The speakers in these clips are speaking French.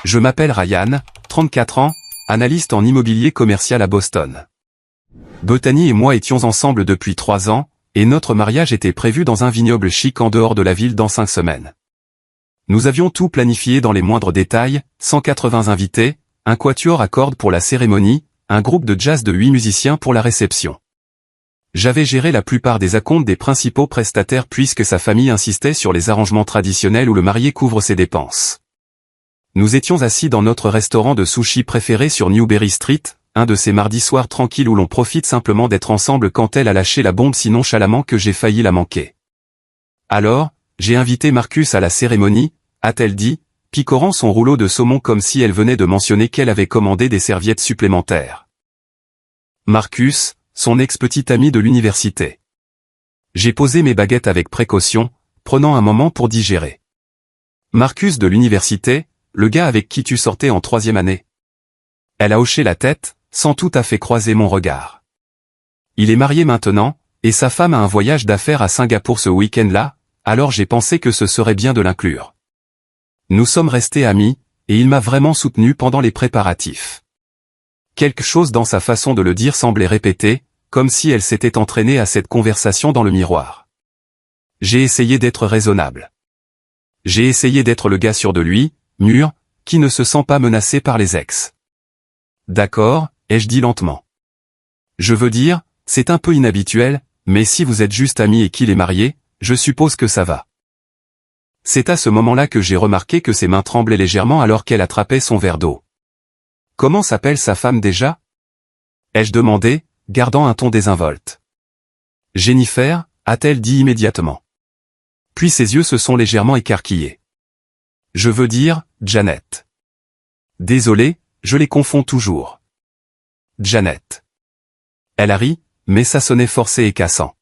Je m'appelle Ryan, 34 ans, analyste en immobilier commercial à Boston. Bethany et moi étions ensemble depuis 3 ans, et notre mariage était prévu dans un vignoble chic en dehors de la ville dans 5 semaines. Nous avions tout planifié dans les moindres détails, 180 invités, un quatuor à cordes pour la cérémonie, un groupe de jazz de 8 musiciens pour la réception. J'avais géré la plupart des acomptes des principaux prestataires puisque sa famille insistait sur les arrangements traditionnels où le marié couvre ses dépenses. Nous étions assis dans notre restaurant de sushi préféré sur Newberry Street, un de ces mardis soirs tranquilles où l'on profite simplement d'être ensemble quand elle a lâché la bombe si nonchalamment que j'ai failli la manquer. Alors, j'ai invité Marcus à la cérémonie, a-t-elle dit, picorant son rouleau de saumon comme si elle venait de mentionner qu'elle avait commandé des serviettes supplémentaires. Marcus, son ex-petit ami de l'université. J'ai posé mes baguettes avec précaution, prenant un moment pour digérer. Marcus de l'université, le gars avec qui tu sortais en 3e année. Elle a hoché la tête, sans tout à fait croiser mon regard. Il est marié maintenant, et sa femme a un voyage d'affaires à Singapour ce week-end-là, alors j'ai pensé que ce serait bien de l'inclure. Nous sommes restés amis, et il m'a vraiment soutenu pendant les préparatifs. Quelque chose dans sa façon de le dire semblait répéter, comme si elle s'était entraînée à cette conversation dans le miroir. J'ai essayé d'être raisonnable. J'ai essayé d'être le gars sûr de lui, mûr, qui ne se sent pas menacé par les ex. D'accord, ai-je dit lentement. Je veux dire, c'est un peu inhabituel, mais si vous êtes juste amis et qu'il est marié, je suppose que ça va. C'est à ce moment-là que j'ai remarqué que ses mains tremblaient légèrement alors qu'elle attrapait son verre d'eau. Comment s'appelle sa femme déjà? Ai-je demandé, gardant un ton désinvolte. Jennifer, a-t-elle dit immédiatement. Puis ses yeux se sont légèrement écarquillés. Je veux dire, Janet. Désolé, je les confonds toujours. Janet. Elle a ri, mais ça sonnait forcé et cassant.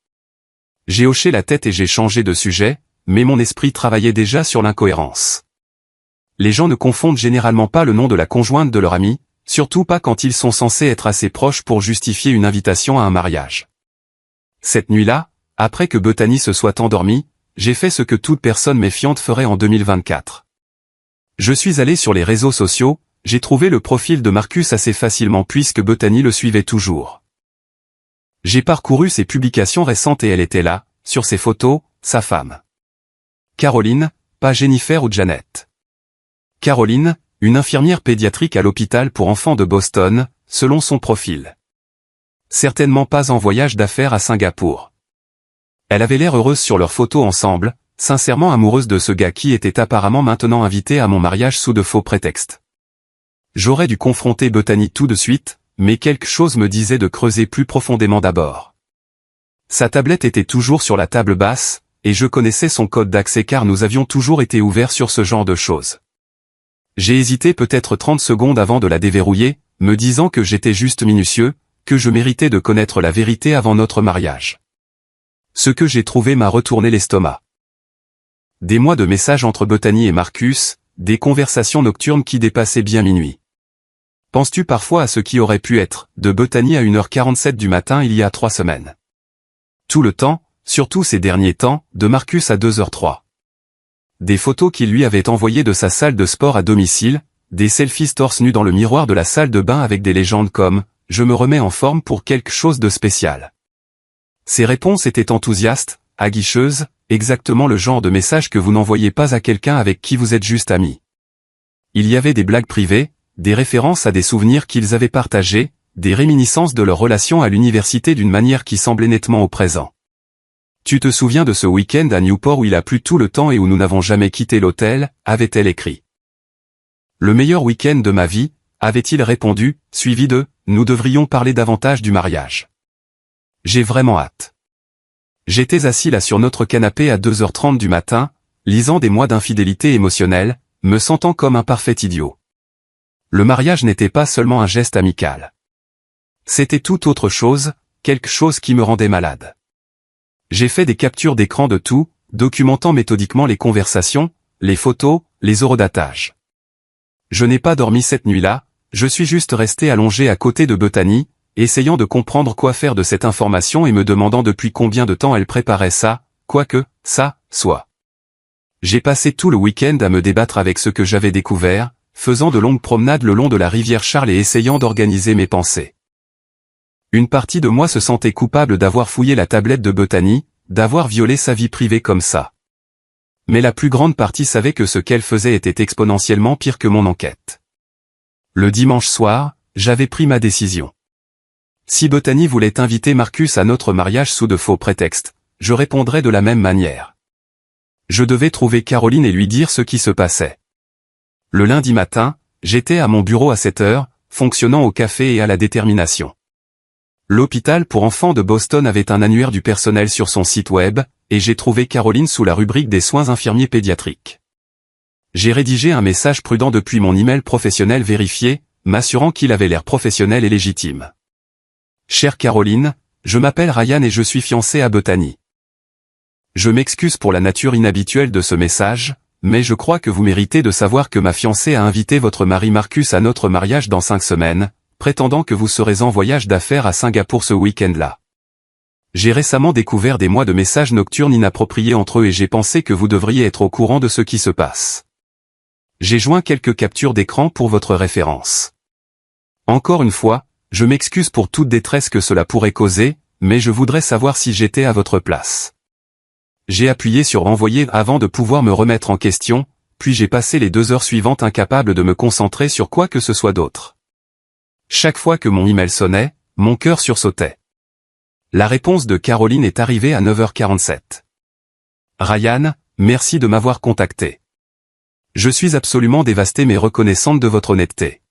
J'ai hoché la tête et j'ai changé de sujet, mais mon esprit travaillait déjà sur l'incohérence. Les gens ne confondent généralement pas le nom de la conjointe de leur ami, surtout pas quand ils sont censés être assez proches pour justifier une invitation à un mariage. Cette nuit-là, après que Bethany se soit endormie, j'ai fait ce que toute personne méfiante ferait en 2024. Je suis allé sur les réseaux sociaux, j'ai trouvé le profil de Marcus assez facilement puisque Bethany le suivait toujours. J'ai parcouru ses publications récentes et elle était là, sur ses photos, sa femme. Caroline, pas Jennifer ou Janet. Caroline, une infirmière pédiatrique à l'hôpital pour enfants de Boston, selon son profil. Certainement pas en voyage d'affaires à Singapour. Elle avait l'air heureuse sur leurs photos ensemble, sincèrement amoureuse de ce gars qui était apparemment maintenant invité à mon mariage sous de faux prétextes. J'aurais dû confronter Bethany tout de suite, mais quelque chose me disait de creuser plus profondément d'abord. Sa tablette était toujours sur la table basse, et je connaissais son code d'accès car nous avions toujours été ouverts sur ce genre de choses. J'ai hésité peut-être 30 secondes avant de la déverrouiller, me disant que j'étais juste minutieux, que je méritais de connaître la vérité avant notre mariage. Ce que j'ai trouvé m'a retourné l'estomac. Des mois de messages entre Bethany et Marcus, des conversations nocturnes qui dépassaient bien minuit. Penses-tu parfois à ce qui aurait pu être, de Bethany à 1h47 du matin il y a 3 semaines? Tout le temps, surtout ces derniers temps, de Marcus à 2h03. Des photos qu'il lui avait envoyées de sa salle de sport à domicile, des selfies torse nu dans le miroir de la salle de bain avec des légendes comme « Je me remets en forme pour quelque chose de spécial ». Ses réponses étaient enthousiastes, aguicheuses, exactement le genre de message que vous n'envoyez pas à quelqu'un avec qui vous êtes juste amis. Il y avait des blagues privées, des références à des souvenirs qu'ils avaient partagés, des réminiscences de leur relation à l'université d'une manière qui semblait nettement au présent. Tu te souviens de ce week-end à Newport où il a plu tout le temps et où nous n'avons jamais quitté l'hôtel, avait-elle écrit. Le meilleur week-end de ma vie, avait-il répondu, suivi de « Nous devrions parler davantage du mariage ». J'ai vraiment hâte. J'étais assis là sur notre canapé à 2h30 du matin, lisant des mois d'infidélité émotionnelle, me sentant comme un parfait idiot. Le mariage n'était pas seulement un geste amical. C'était tout autre chose, quelque chose qui me rendait malade. J'ai fait des captures d'écran de tout, documentant méthodiquement les conversations, les photos, les horodatages. Je n'ai pas dormi cette nuit-là, je suis juste resté allongé à côté de Bethany, essayant de comprendre quoi faire de cette information et me demandant depuis combien de temps elle préparait ça, quoi que ça soit. J'ai passé tout le week-end à me débattre avec ce que j'avais découvert, faisant de longues promenades le long de la rivière Charles et essayant d'organiser mes pensées. Une partie de moi se sentait coupable d'avoir fouillé la tablette de Bethany, d'avoir violé sa vie privée comme ça. Mais la plus grande partie savait que ce qu'elle faisait était exponentiellement pire que mon enquête. Le dimanche soir, j'avais pris ma décision. Si Bethany voulait inviter Marcus à notre mariage sous de faux prétextes, je répondrais de la même manière. Je devais trouver Caroline et lui dire ce qui se passait. Le lundi matin, j'étais à mon bureau à 7 heures, fonctionnant au café et à la détermination. L'hôpital pour enfants de Boston avait un annuaire du personnel sur son site web, et j'ai trouvé Caroline sous la rubrique des soins infirmiers pédiatriques. J'ai rédigé un message prudent depuis mon email professionnel vérifié, m'assurant qu'il avait l'air professionnel et légitime. Chère Caroline, je m'appelle Ryan et je suis fiancé à Bethany. Je m'excuse pour la nature inhabituelle de ce message, mais je crois que vous méritez de savoir que ma fiancée a invité votre mari Marcus à notre mariage dans 5 semaines, prétendant que vous serez en voyage d'affaires à Singapour ce week-end-là. J'ai récemment découvert des mois de messages nocturnes inappropriés entre eux et j'ai pensé que vous devriez être au courant de ce qui se passe. J'ai joint quelques captures d'écran pour votre référence. Encore une fois, je m'excuse pour toute détresse que cela pourrait causer, mais je voudrais savoir si j'étais à votre place. J'ai appuyé sur envoyer avant de pouvoir me remettre en question, puis j'ai passé les 2 heures suivantes incapable de me concentrer sur quoi que ce soit d'autre. Chaque fois que mon email sonnait, mon cœur sursautait. La réponse de Caroline est arrivée à 9h47. Ryan, merci de m'avoir contacté. Je suis absolument dévastée mais reconnaissante de votre honnêteté.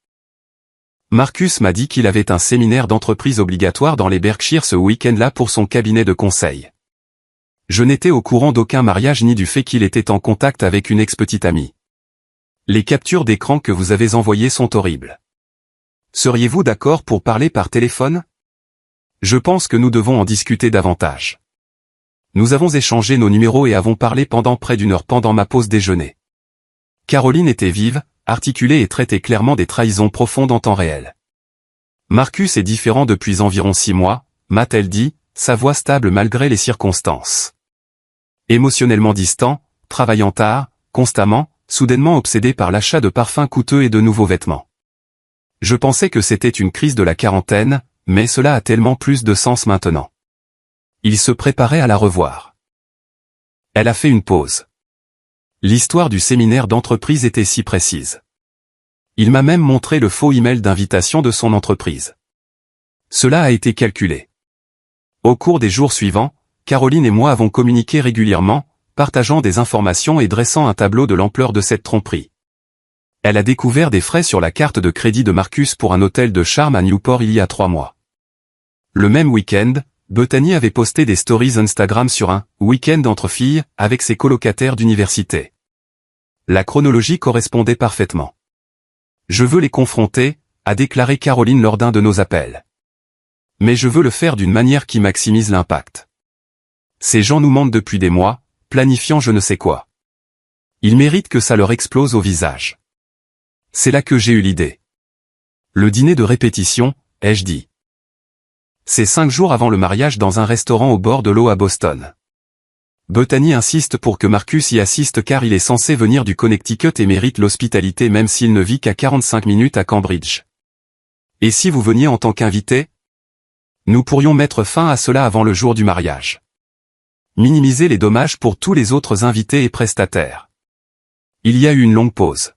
Marcus m'a dit qu'il avait un séminaire d'entreprise obligatoire dans les Berkshires ce week-end-là pour son cabinet de conseil. Je n'étais au courant d'aucun mariage ni du fait qu'il était en contact avec une ex-petite amie. Les captures d'écran que vous avez envoyées sont horribles. Seriez-vous d'accord pour parler par téléphone ? Je pense que nous devons en discuter davantage. Nous avons échangé nos numéros et avons parlé pendant près d'1 heure pendant ma pause déjeuner. Caroline était vive, articulée et traitait clairement des trahisons profondes en temps réel. Marcus est différent depuis environ 6 mois, m'a-t-elle dit, sa voix stable malgré les circonstances. Émotionnellement distant, travaillant tard, constamment, soudainement obsédé par l'achat de parfums coûteux et de nouveaux vêtements. Je pensais que c'était une crise de la quarantaine, mais cela a tellement plus de sens maintenant. Il se préparait à la revoir. Elle a fait une pause. L'histoire du séminaire d'entreprise était si précise. Il m'a même montré le faux email d'invitation de son entreprise. Cela a été calculé. Au cours des jours suivants, Caroline et moi avons communiqué régulièrement, partageant des informations et dressant un tableau de l'ampleur de cette tromperie. Elle a découvert des frais sur la carte de crédit de Marcus pour un hôtel de charme à Newport il y a 3 mois. Le même week-end, Bethany avait posté des stories Instagram sur un « week-end entre filles » avec ses colocataires d'université. La chronologie correspondait parfaitement. « Je veux les confronter », a déclaré Caroline lors d'un de nos appels. Mais je veux le faire d'une manière qui maximise l'impact. Ces gens nous mentent depuis des mois, planifiant je ne sais quoi. Ils méritent que ça leur explose au visage. C'est là que j'ai eu l'idée. Le dîner de répétition, ai-je dit. C'est 5 jours avant le mariage dans un restaurant au bord de l'eau à Boston. Bethany insiste pour que Marcus y assiste car il est censé venir du Connecticut et mérite l'hospitalité même s'il ne vit qu'à 45 minutes à Cambridge. Et si vous veniez en tant qu'invité ? Nous pourrions mettre fin à cela avant le jour du mariage. Minimiser les dommages pour tous les autres invités et prestataires. Il y a eu une longue pause.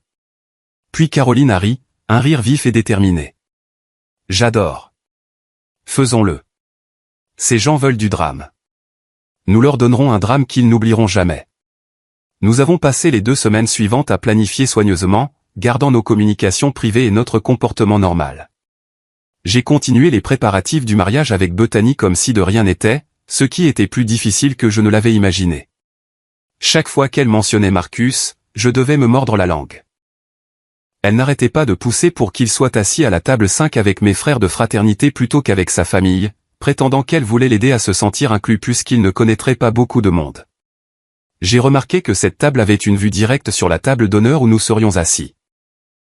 Puis Caroline a ri, un rire vif et déterminé. J'adore. Faisons-le. Ces gens veulent du drame. Nous leur donnerons un drame qu'ils n'oublieront jamais. Nous avons passé les 2 semaines suivantes à planifier soigneusement, gardant nos communications privées et notre comportement normal. J'ai continué les préparatifs du mariage avec Bethany comme si de rien n'était, ce qui était plus difficile que je ne l'avais imaginé. Chaque fois qu'elle mentionnait Marcus, je devais me mordre la langue. Elle n'arrêtait pas de pousser pour qu'il soit assis à la table 5 avec mes frères de fraternité plutôt qu'avec sa famille, prétendant qu'elle voulait l'aider à se sentir inclus puisqu'il ne connaîtrait pas beaucoup de monde. J'ai remarqué que cette table avait une vue directe sur la table d'honneur où nous serions assis.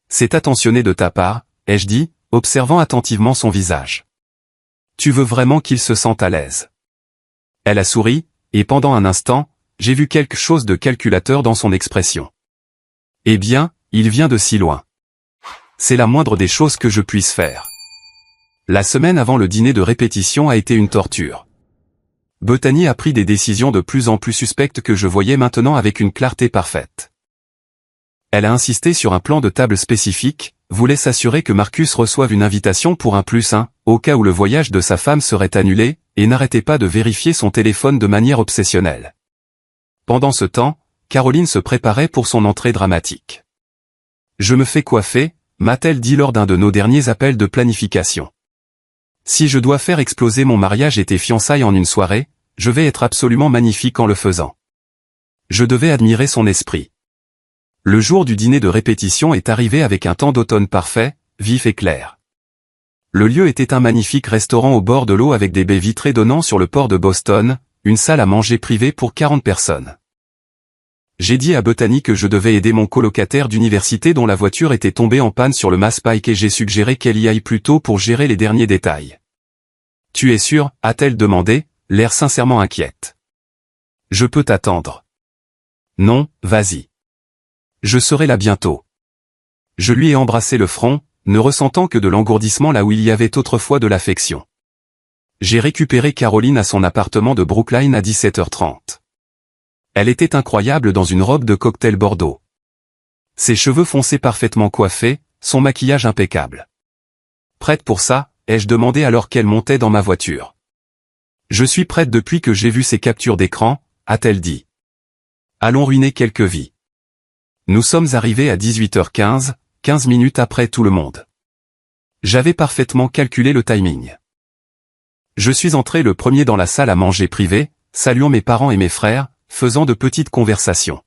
C'est attentionné de ta part, ai-je dit, observant attentivement son visage. Tu veux vraiment qu'il se sente à l'aise. Elle a souri, et pendant un instant, j'ai vu quelque chose de calculateur dans son expression. Eh bien, il vient de si loin. C'est la moindre des choses que je puisse faire. La semaine avant le dîner de répétition a été une torture. Bethany a pris des décisions de plus en plus suspectes que je voyais maintenant avec une clarté parfaite. Elle a insisté sur un plan de table spécifique, voulait s'assurer que Marcus reçoive une invitation pour un +1, au cas où le voyage de sa femme serait annulé, et n'arrêtait pas de vérifier son téléphone de manière obsessionnelle. Pendant ce temps, Caroline se préparait pour son entrée dramatique. « Je me fais coiffer », m'a-t-elle dit lors d'un de nos derniers appels de planification. « Si je dois faire exploser mon mariage et tes fiançailles en une soirée, je vais être absolument magnifique en le faisant. » Je devais admirer son esprit. Le jour du dîner de répétition est arrivé avec un temps d'automne parfait, vif et clair. Le lieu était un magnifique restaurant au bord de l'eau avec des baies vitrées donnant sur le port de Boston, une salle à manger privée pour 40 personnes. J'ai dit à Bethany que je devais aider mon colocataire d'université dont la voiture était tombée en panne sur le Mass Pike et j'ai suggéré qu'elle y aille plus tôt pour gérer les derniers détails. « Tu es sûr ?» a-t-elle demandé, l'air sincèrement inquiète. « Je peux t'attendre. »« Non, vas-y. Je serai là bientôt. » Je lui ai embrassé le front, ne ressentant que de l'engourdissement là où il y avait autrefois de l'affection. J'ai récupéré Caroline à son appartement de Brookline à 17h30. Elle était incroyable dans une robe de cocktail bordeaux. Ses cheveux foncés parfaitement coiffés, son maquillage impeccable. « Prête pour ça ?» ai-je demandé alors qu'elle montait dans ma voiture. « Je suis prête depuis que j'ai vu ces captures d'écran », a-t-elle dit. « Allons ruiner quelques vies. » Nous sommes arrivés à 18h15, 15 minutes après tout le monde. J'avais parfaitement calculé le timing. Je suis entré le premier dans la salle à manger privée, saluant mes parents et mes frères, faisant de petites conversations.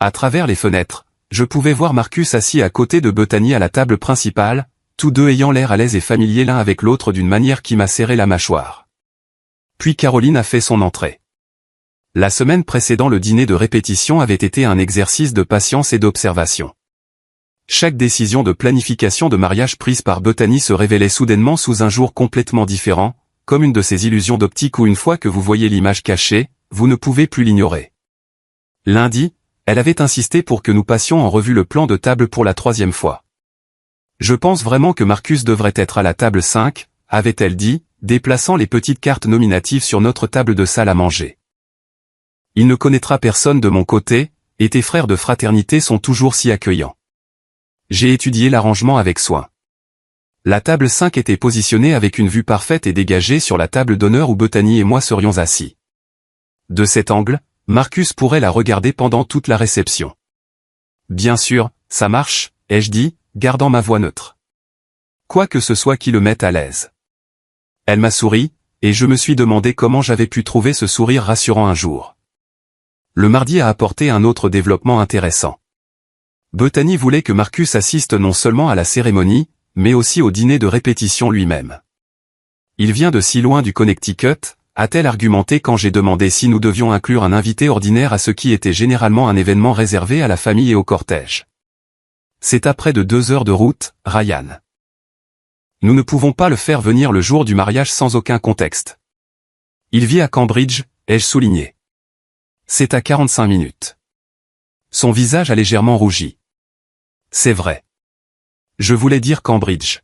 À travers les fenêtres, je pouvais voir Marcus assis à côté de Bethany à la table principale, tous deux ayant l'air à l'aise et familiers l'un avec l'autre d'une manière qui m'a serré la mâchoire. Puis Caroline a fait son entrée. La semaine précédant le dîner de répétition avait été un exercice de patience et d'observation. Chaque décision de planification de mariage prise par Bethany se révélait soudainement sous un jour complètement différent, comme une de ces illusions d'optique où une fois que vous voyez l'image cachée, vous ne pouvez plus l'ignorer. Lundi, elle avait insisté pour que nous passions en revue le plan de table pour la 3e fois. « Je pense vraiment que Marcus devrait être à la table 5, avait-elle dit, déplaçant les petites cartes nominatives sur notre table de salle à manger. Il ne connaîtra personne de mon côté, et tes frères de fraternité sont toujours si accueillants. J'ai étudié l'arrangement avec soin. La table 5 était positionnée avec une vue parfaite et dégagée sur la table d'honneur où Bethany et moi serions assis. De cet angle, Marcus pourrait la regarder pendant toute la réception. Bien sûr, ça marche, ai-je dit, gardant ma voix neutre. Quoi que ce soit qui le mette à l'aise. Elle m'a souri, et je me suis demandé comment j'avais pu trouver ce sourire rassurant un jour. Le mardi a apporté un autre développement intéressant. Bethany voulait que Marcus assiste non seulement à la cérémonie, mais aussi au dîner de répétition lui-même. Il vient de si loin du Connecticut, a-t-elle argumenté quand j'ai demandé si nous devions inclure un invité ordinaire à ce qui était généralement un événement réservé à la famille et au cortège. C'est à près de 2 heures de route, Ryan. Nous ne pouvons pas le faire venir le jour du mariage sans aucun contexte. Il vit à Cambridge, ai-je souligné. C'est à 45 minutes. Son visage a légèrement rougi. C'est vrai. Je voulais dire Cambridge.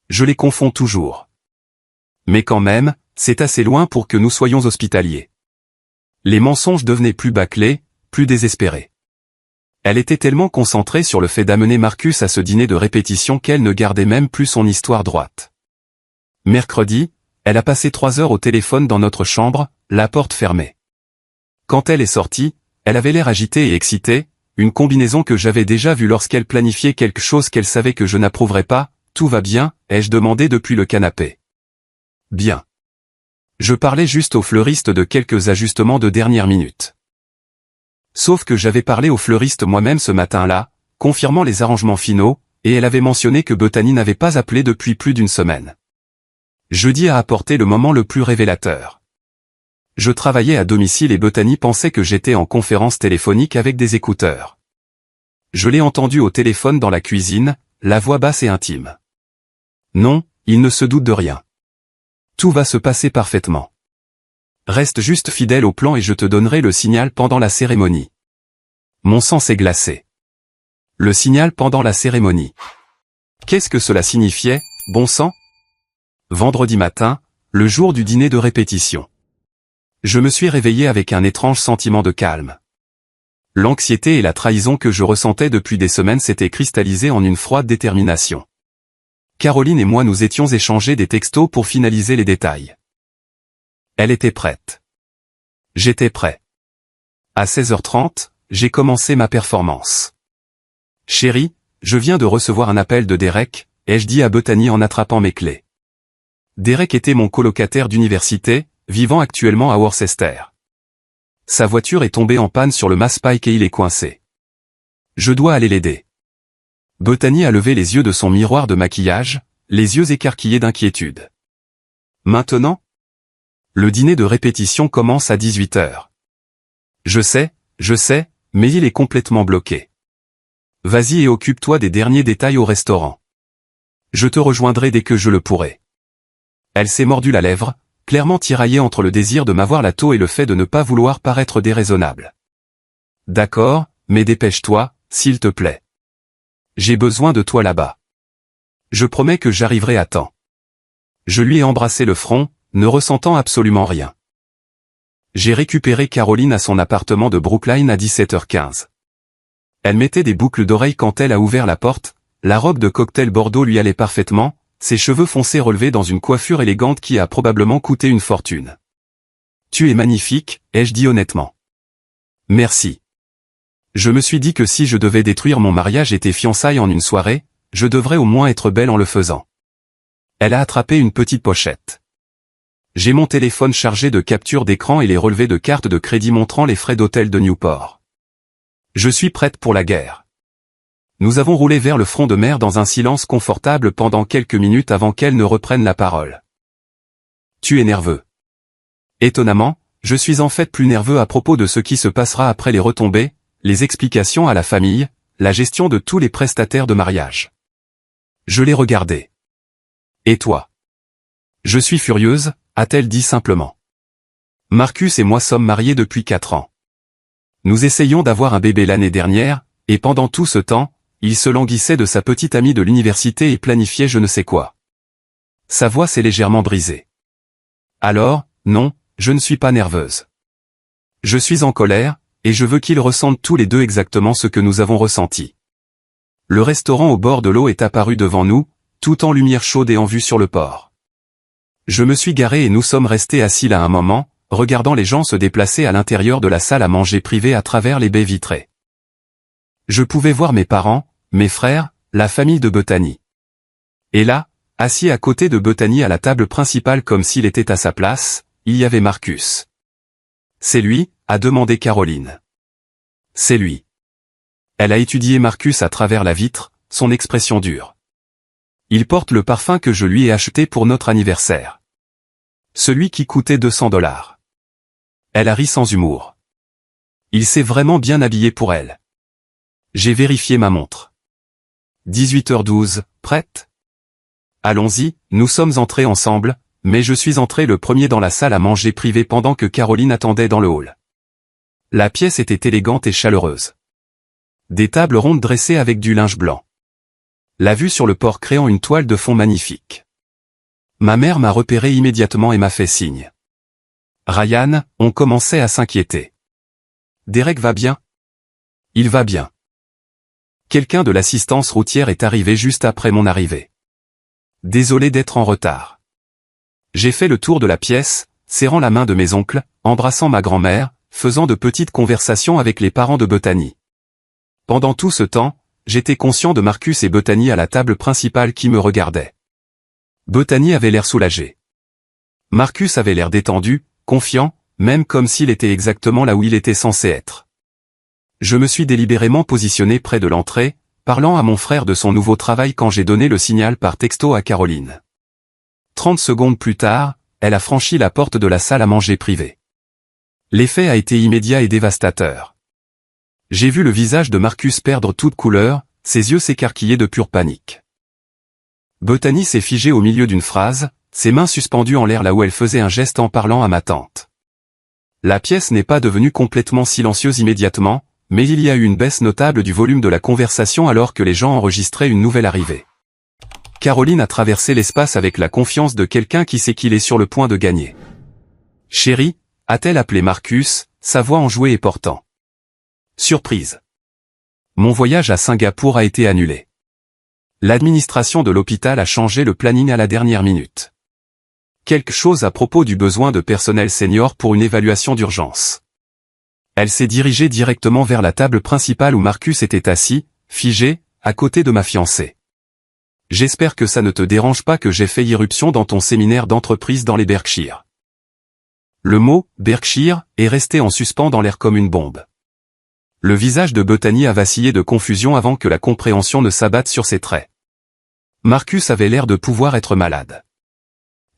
Je les confonds toujours. Mais quand même, c'est assez loin pour que nous soyons hospitaliers. Les mensonges devenaient plus bâclés, plus désespérés. Elle était tellement concentrée sur le fait d'amener Marcus à ce dîner de répétition qu'elle ne gardait même plus son histoire droite. Mercredi, elle a passé 3 heures au téléphone dans notre chambre, la porte fermée. Quand elle est sortie, elle avait l'air agitée et excitée, une combinaison que j'avais déjà vue lorsqu'elle planifiait quelque chose qu'elle savait que je n'approuverais pas. Tout va bien, ai-je demandé depuis le canapé. Bien. Je parlais juste au fleuriste de quelques ajustements de dernière minute. Sauf que j'avais parlé au fleuriste moi-même ce matin-là, confirmant les arrangements finaux, et elle avait mentionné que Bethany n'avait pas appelé depuis plus d'1 semaine. Jeudi a apporté le moment le plus révélateur. Je travaillais à domicile et Bethany pensait que j'étais en conférence téléphonique avec des écouteurs. Je l'ai entendu au téléphone dans la cuisine, la voix basse et intime. Non, il ne se doute de rien. Tout va se passer parfaitement. Reste juste fidèle au plan et je te donnerai le signal pendant la cérémonie. Mon sang s'est glacé. Le signal pendant la cérémonie. Qu'est-ce que cela signifiait, bon sang? Vendredi matin, le jour du dîner de répétition. Je me suis réveillé avec un étrange sentiment de calme. L'anxiété et la trahison que je ressentais depuis des semaines s'étaient cristallisées en une froide détermination. Caroline et moi nous étions échangés des textos pour finaliser les détails. Elle était prête. J'étais prêt. À 16h30, j'ai commencé ma performance. Chérie, je viens de recevoir un appel de Derek, ai-je dit à Bethany en attrapant mes clés. Derek était mon colocataire d'université, vivant actuellement à Worcester. Sa voiture est tombée en panne sur le Mass Pike et il est coincé. Je dois aller l'aider. Bethany a levé les yeux de son miroir de maquillage, les yeux écarquillés d'inquiétude. Maintenant? Le dîner de répétition commence à 18h. Je sais, mais il est complètement bloqué. Vas-y et occupe-toi des derniers détails au restaurant. Je te rejoindrai dès que je le pourrai. Elle s'est mordu la lèvre, clairement tiraillée entre le désir de m'avoir la tôt et le fait de ne pas vouloir paraître déraisonnable. D'accord, mais dépêche-toi, s'il te plaît. J'ai besoin de toi là-bas. Je promets que j'arriverai à temps. Je lui ai embrassé le front, ne ressentant absolument rien. J'ai récupéré Caroline à son appartement de Brookline à 17h15. Elle mettait des boucles d'oreilles quand elle a ouvert la porte, la robe de cocktail bordeaux lui allait parfaitement, ses cheveux foncés relevés dans une coiffure élégante qui a probablement coûté une fortune. Tu es magnifique, ai-je dit honnêtement. Merci. Je me suis dit que si je devais détruire mon mariage et tes fiançailles en une soirée, je devrais au moins être belle en le faisant. Elle a attrapé une petite pochette. J'ai mon téléphone chargé de captures d'écran et les relevés de cartes de crédit montrant les frais d'hôtel de Newport. Je suis prête pour la guerre. Nous avons roulé vers le front de mer dans un silence confortable pendant quelques minutes avant qu'elle ne reprenne la parole. Tu es nerveux. Étonnamment, je suis en fait plus nerveux à propos de ce qui se passera après les retombées, les explications à la famille, la gestion de tous les prestataires de mariage. Je l'ai regardé. Et toi? Je suis furieuse, a-t-elle dit simplement. Marcus et moi sommes mariés depuis 4 ans. Nous essayons d'avoir un bébé l'année dernière, et pendant tout ce temps, il se languissait de sa petite amie de l'université et planifiait je ne sais quoi. Sa voix s'est légèrement brisée. Alors, non, je ne suis pas nerveuse. Je suis en colère, et je veux qu'ils ressentent tous les deux exactement ce que nous avons ressenti. Le restaurant au bord de l'eau est apparu devant nous, tout en lumière chaude et en vue sur le port. Je me suis garé et nous sommes restés assis là un moment, regardant les gens se déplacer à l'intérieur de la salle à manger privée à travers les baies vitrées. Je pouvais voir mes parents, mes frères, la famille de Bethany. Et là, assis à côté de Bethany à la table principale comme s'il était à sa place, il y avait Marcus. C'est lui, a demandé Caroline. C'est lui. Elle a étudié Marcus à travers la vitre, son expression dure. Il porte le parfum que je lui ai acheté pour notre anniversaire. Celui qui coûtait $200. Elle a ri sans humour. Il s'est vraiment bien habillé pour elle. J'ai vérifié ma montre. 18h12, prête? Allons-y, nous sommes entrés ensemble, mais je suis entré le premier dans la salle à manger privée pendant que Caroline attendait dans le hall. La pièce était élégante et chaleureuse. Des tables rondes dressées avec du linge blanc. La vue sur le port créant une toile de fond magnifique. Ma mère m'a repéré immédiatement et m'a fait signe. Ryan, on commençait à s'inquiéter. Derek va bien? Il va bien. Quelqu'un de l'assistance routière est arrivé juste après mon arrivée. Désolé d'être en retard. J'ai fait le tour de la pièce, serrant la main de mes oncles, embrassant ma grand-mère, faisant de petites conversations avec les parents de Bethany. Pendant tout ce temps, j'étais conscient de Marcus et Bethany à la table principale qui me regardaient. Bethany avait l'air soulagée. Marcus avait l'air détendu, confiant, même comme s'il était exactement là où il était censé être. Je me suis délibérément positionné près de l'entrée, parlant à mon frère de son nouveau travail quand j'ai donné le signal par texto à Caroline. 30 secondes plus tard, elle a franchi la porte de la salle à manger privée. L'effet a été immédiat et dévastateur. J'ai vu le visage de Marcus perdre toute couleur, ses yeux s'écarquillaient de pure panique. Bethany s'est figée au milieu d'une phrase, ses mains suspendues en l'air là où elle faisait un geste en parlant à ma tante. La pièce n'est pas devenue complètement silencieuse immédiatement, mais il y a eu une baisse notable du volume de la conversation alors que les gens enregistraient une nouvelle arrivée. Caroline a traversé l'espace avec la confiance de quelqu'un qui sait qu'il est sur le point de gagner. Chérie, a-t-elle appelé Marcus, sa voix enjouée et portant. Surprise. Mon voyage à Singapour a été annulé. L'administration de l'hôpital a changé le planning à la dernière minute. Quelque chose à propos du besoin de personnel senior pour une évaluation d'urgence. Elle s'est dirigée directement vers la table principale où Marcus était assis, figé, à côté de ma fiancée. J'espère que ça ne te dérange pas que j'ai fait irruption dans ton séminaire d'entreprise dans les Berkshires. Le mot « Berkshire » est resté en suspens dans l'air comme une bombe. Le visage de Bethany a vacillé de confusion avant que la compréhension ne s'abatte sur ses traits. Marcus avait l'air de pouvoir être malade.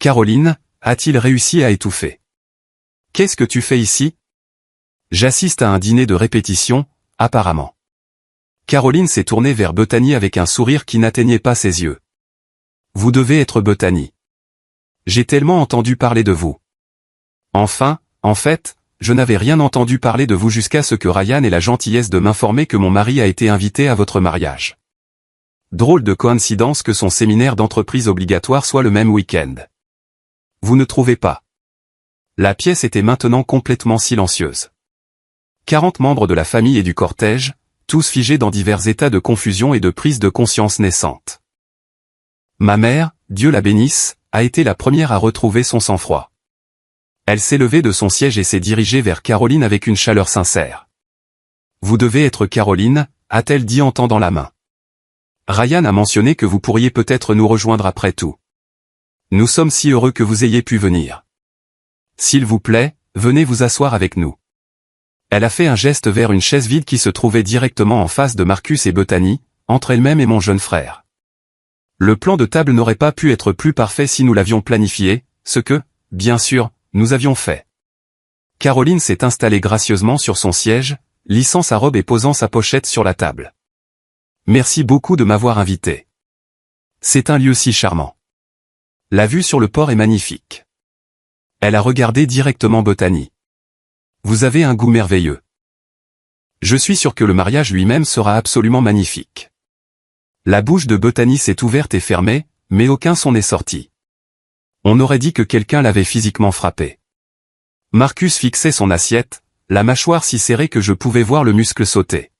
Caroline, a-t-il réussi à étouffer? Qu'est-ce que tu fais ici? J'assiste à un dîner de répétition, apparemment. Caroline s'est tournée vers Bethany avec un sourire qui n'atteignait pas ses yeux. Vous devez être Bethany. J'ai tellement entendu parler de vous. Enfin, en fait, je n'avais rien entendu parler de vous jusqu'à ce que Ryan ait la gentillesse de m'informer que mon mari a été invité à votre mariage. Drôle de coïncidence que son séminaire d'entreprise obligatoire soit le même week-end. Vous ne trouvez pas? La pièce était maintenant complètement silencieuse. 40 membres de la famille et du cortège, tous figés dans divers états de confusion et de prise de conscience naissante. Ma mère, Dieu la bénisse, a été la première à retrouver son sang-froid. Elle s'est levée de son siège et s'est dirigée vers Caroline avec une chaleur sincère. Vous devez être Caroline, a-t-elle dit en tendant la main. Ryan a mentionné que vous pourriez peut-être nous rejoindre après tout. Nous sommes si heureux que vous ayez pu venir. S'il vous plaît, venez vous asseoir avec nous. Elle a fait un geste vers une chaise vide qui se trouvait directement en face de Marcus et Bethany, entre elle-même et mon jeune frère. Le plan de table n'aurait pas pu être plus parfait si nous l'avions planifié, ce que, bien sûr, nous avions fait. Caroline s'est installée gracieusement sur son siège, lissant sa robe et posant sa pochette sur la table. Merci beaucoup de m'avoir invité. C'est un lieu si charmant. La vue sur le port est magnifique. Elle a regardé directement Bethany. Vous avez un goût merveilleux. Je suis sûr que le mariage lui-même sera absolument magnifique. La bouche de Bethany s'est ouverte et fermée, mais aucun son n'est sorti. On aurait dit que quelqu'un l'avait physiquement frappé. Marcus fixait son assiette, la mâchoire si serrée que je pouvais voir le muscle sauter.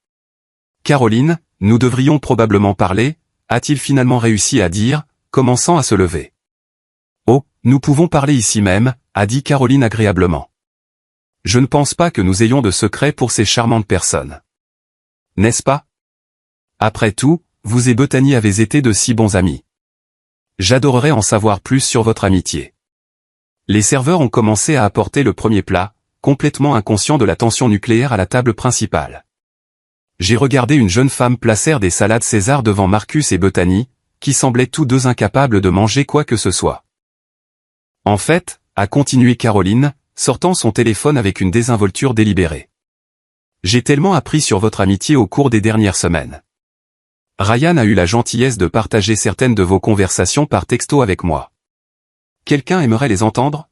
Caroline, nous devrions probablement parler, a-t-il finalement réussi à dire, commençant à se lever. Oh, nous pouvons parler ici même, a dit Caroline agréablement. Je ne pense pas que nous ayons de secret pour ces charmantes personnes. N'est-ce pas? Après tout, vous et Bethany avez été de si bons amis. J'adorerais en savoir plus sur votre amitié. Les serveurs ont commencé à apporter le premier plat, complètement inconscients de la tension nucléaire à la table principale. J'ai regardé une jeune femme placer des salades César devant Marcus et Bethany, qui semblaient tous deux incapables de manger quoi que ce soit. En fait, a continué Caroline, sortant son téléphone avec une désinvolture délibérée. J'ai tellement appris sur votre amitié au cours des dernières semaines. Ryan a eu la gentillesse de partager certaines de vos conversations par texto avec moi. Quelqu'un aimerait les entendre?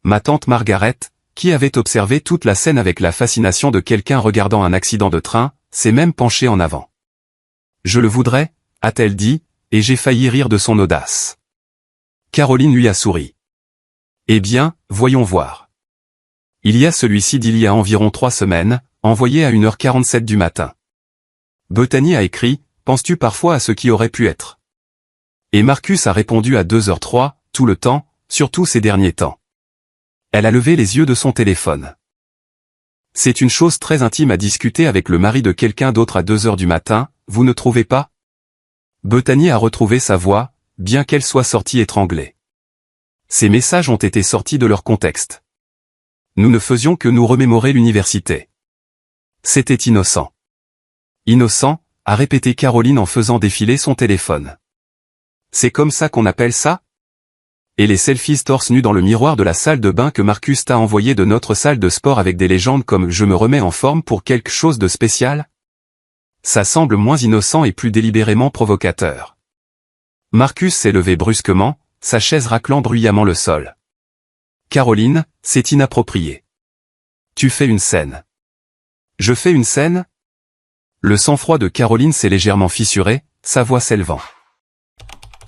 Ma tante Margaret, qui avait observé toute la scène avec la fascination de quelqu'un regardant un accident de train, s'est même penchée en avant. Je le voudrais, a-t-elle dit, et j'ai failli rire de son audace. Caroline lui a souri. Eh bien, voyons voir. Il y a celui-ci d'il y a environ 3 semaines, envoyé à 1h47 du matin. Bethany a écrit, penses-tu parfois à ce qui aurait pu être? Et Marcus a répondu à 2h03, tout le temps, surtout ces derniers temps. Elle a levé les yeux de son téléphone. C'est une chose très intime à discuter avec le mari de quelqu'un d'autre à 2h du matin, vous ne trouvez pas? Bethany a retrouvé sa voix, bien qu'elle soit sortie étranglée. Ces messages ont été sortis de leur contexte. Nous ne faisions que nous remémorer l'université. C'était innocent. Innocent, a répété Caroline en faisant défiler son téléphone. C'est comme ça qu'on appelle ça? Et les selfies torse nu dans le miroir de la salle de bain que Marcus t'a envoyé de notre salle de sport avec des légendes comme « Je me remets en forme pour quelque chose de spécial ?» Ça semble moins innocent et plus délibérément provocateur. Marcus s'est levé brusquement, sa chaise raclant bruyamment le sol. Caroline, c'est inapproprié. Tu fais une scène. Je fais une scène? Le sang-froid de Caroline s'est légèrement fissuré, sa voix s'élevant.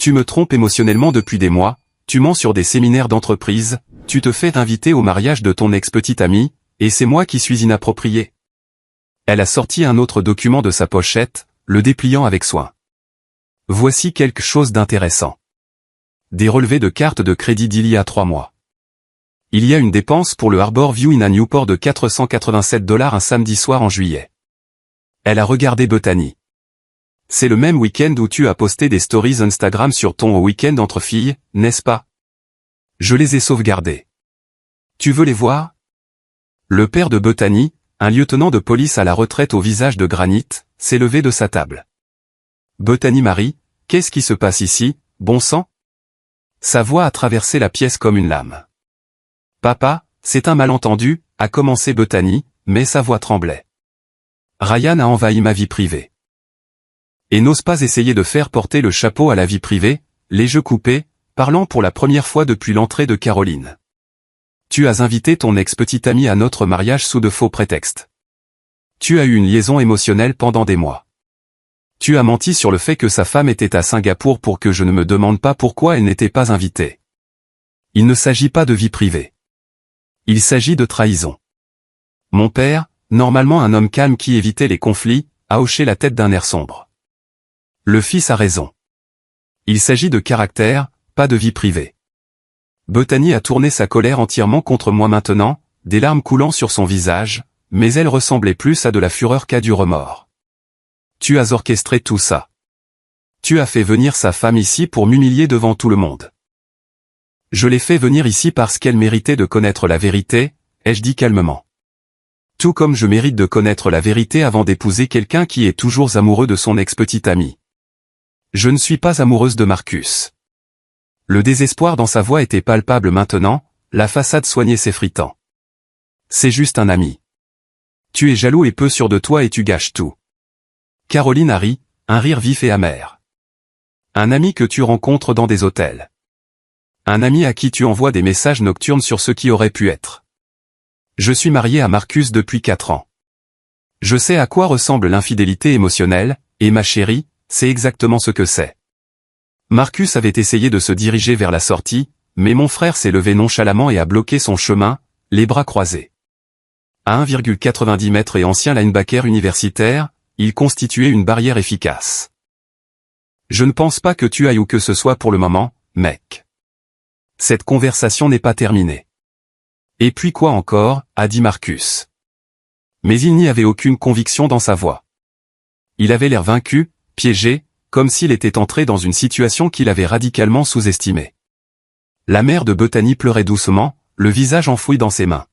Tu me trompes émotionnellement depuis des mois, tu mens sur des séminaires d'entreprise, tu te fais inviter au mariage de ton ex-petite amie, et c'est moi qui suis inapproprié. Elle a sorti un autre document de sa pochette, le dépliant avec soin. Voici quelque chose d'intéressant. Des relevés de cartes de crédit d'il y a 3 mois. Il y a une dépense pour le Harbor View Inn à Newport de $487 un samedi soir en juillet. Elle a regardé Bethany. C'est le même week-end où tu as posté des stories Instagram sur ton week-end entre filles, n'est-ce pas? Je les ai sauvegardés. Tu veux les voir? Le père de Bethany, un lieutenant de police à la retraite au visage de granit, s'est levé de sa table. Bethany Marie, qu'est-ce qui se passe ici, bon sang? Sa voix a traversé la pièce comme une lame. Papa, c'est un malentendu, a commencé Bethany, mais sa voix tremblait. Ryan a envahi ma vie privée. Et n'ose pas essayer de faire porter le chapeau à la vie privée, les yeux coupés, parlant pour la première fois depuis l'entrée de Caroline. Tu as invité ton ex-petite amie à notre mariage sous de faux prétextes. Tu as eu une liaison émotionnelle pendant des mois. Tu as menti sur le fait que sa femme était à Singapour pour que je ne me demande pas pourquoi elle n'était pas invitée. Il ne s'agit pas de vie privée. Il s'agit de trahison. Mon père, normalement un homme calme qui évitait les conflits, a hoché la tête d'un air sombre. Le fils a raison. Il s'agit de caractère, pas de vie privée. Bethany a tourné sa colère entièrement contre moi maintenant, des larmes coulant sur son visage, mais elle ressemblait plus à de la fureur qu'à du remords. Tu as orchestré tout ça. Tu as fait venir sa femme ici pour m'humilier devant tout le monde. Je l'ai fait venir ici parce qu'elle méritait de connaître la vérité, ai-je dit calmement. Tout comme je mérite de connaître la vérité avant d'épouser quelqu'un qui est toujours amoureux de son ex-petite amie. Je ne suis pas amoureuse de Marcus. Le désespoir dans sa voix était palpable maintenant, la façade soignée s'effritant. C'est juste un ami. Tu es jaloux et peu sûr de toi et tu gâches tout. Caroline a ri, un rire vif et amer. Un ami que tu rencontres dans des hôtels. Un ami à qui tu envoies des messages nocturnes sur ce qui aurait pu être. Je suis marié à Marcus depuis 4 ans. Je sais à quoi ressemble l'infidélité émotionnelle, et ma chérie, c'est exactement ce que c'est. Marcus avait essayé de se diriger vers la sortie, mais mon frère s'est levé nonchalamment et a bloqué son chemin, les bras croisés. À 1,90 m et ancien linebacker universitaire, il constituait une barrière efficace. Je ne pense pas que tu ailles où que ce soit pour le moment, mec. Cette conversation n'est pas terminée. Et puis quoi encore, a dit Marcus. Mais il n'y avait aucune conviction dans sa voix. Il avait l'air vaincu, piégé, comme s'il était entré dans une situation qu'il avait radicalement sous-estimée. La mère de Bethany pleurait doucement, le visage enfoui dans ses mains.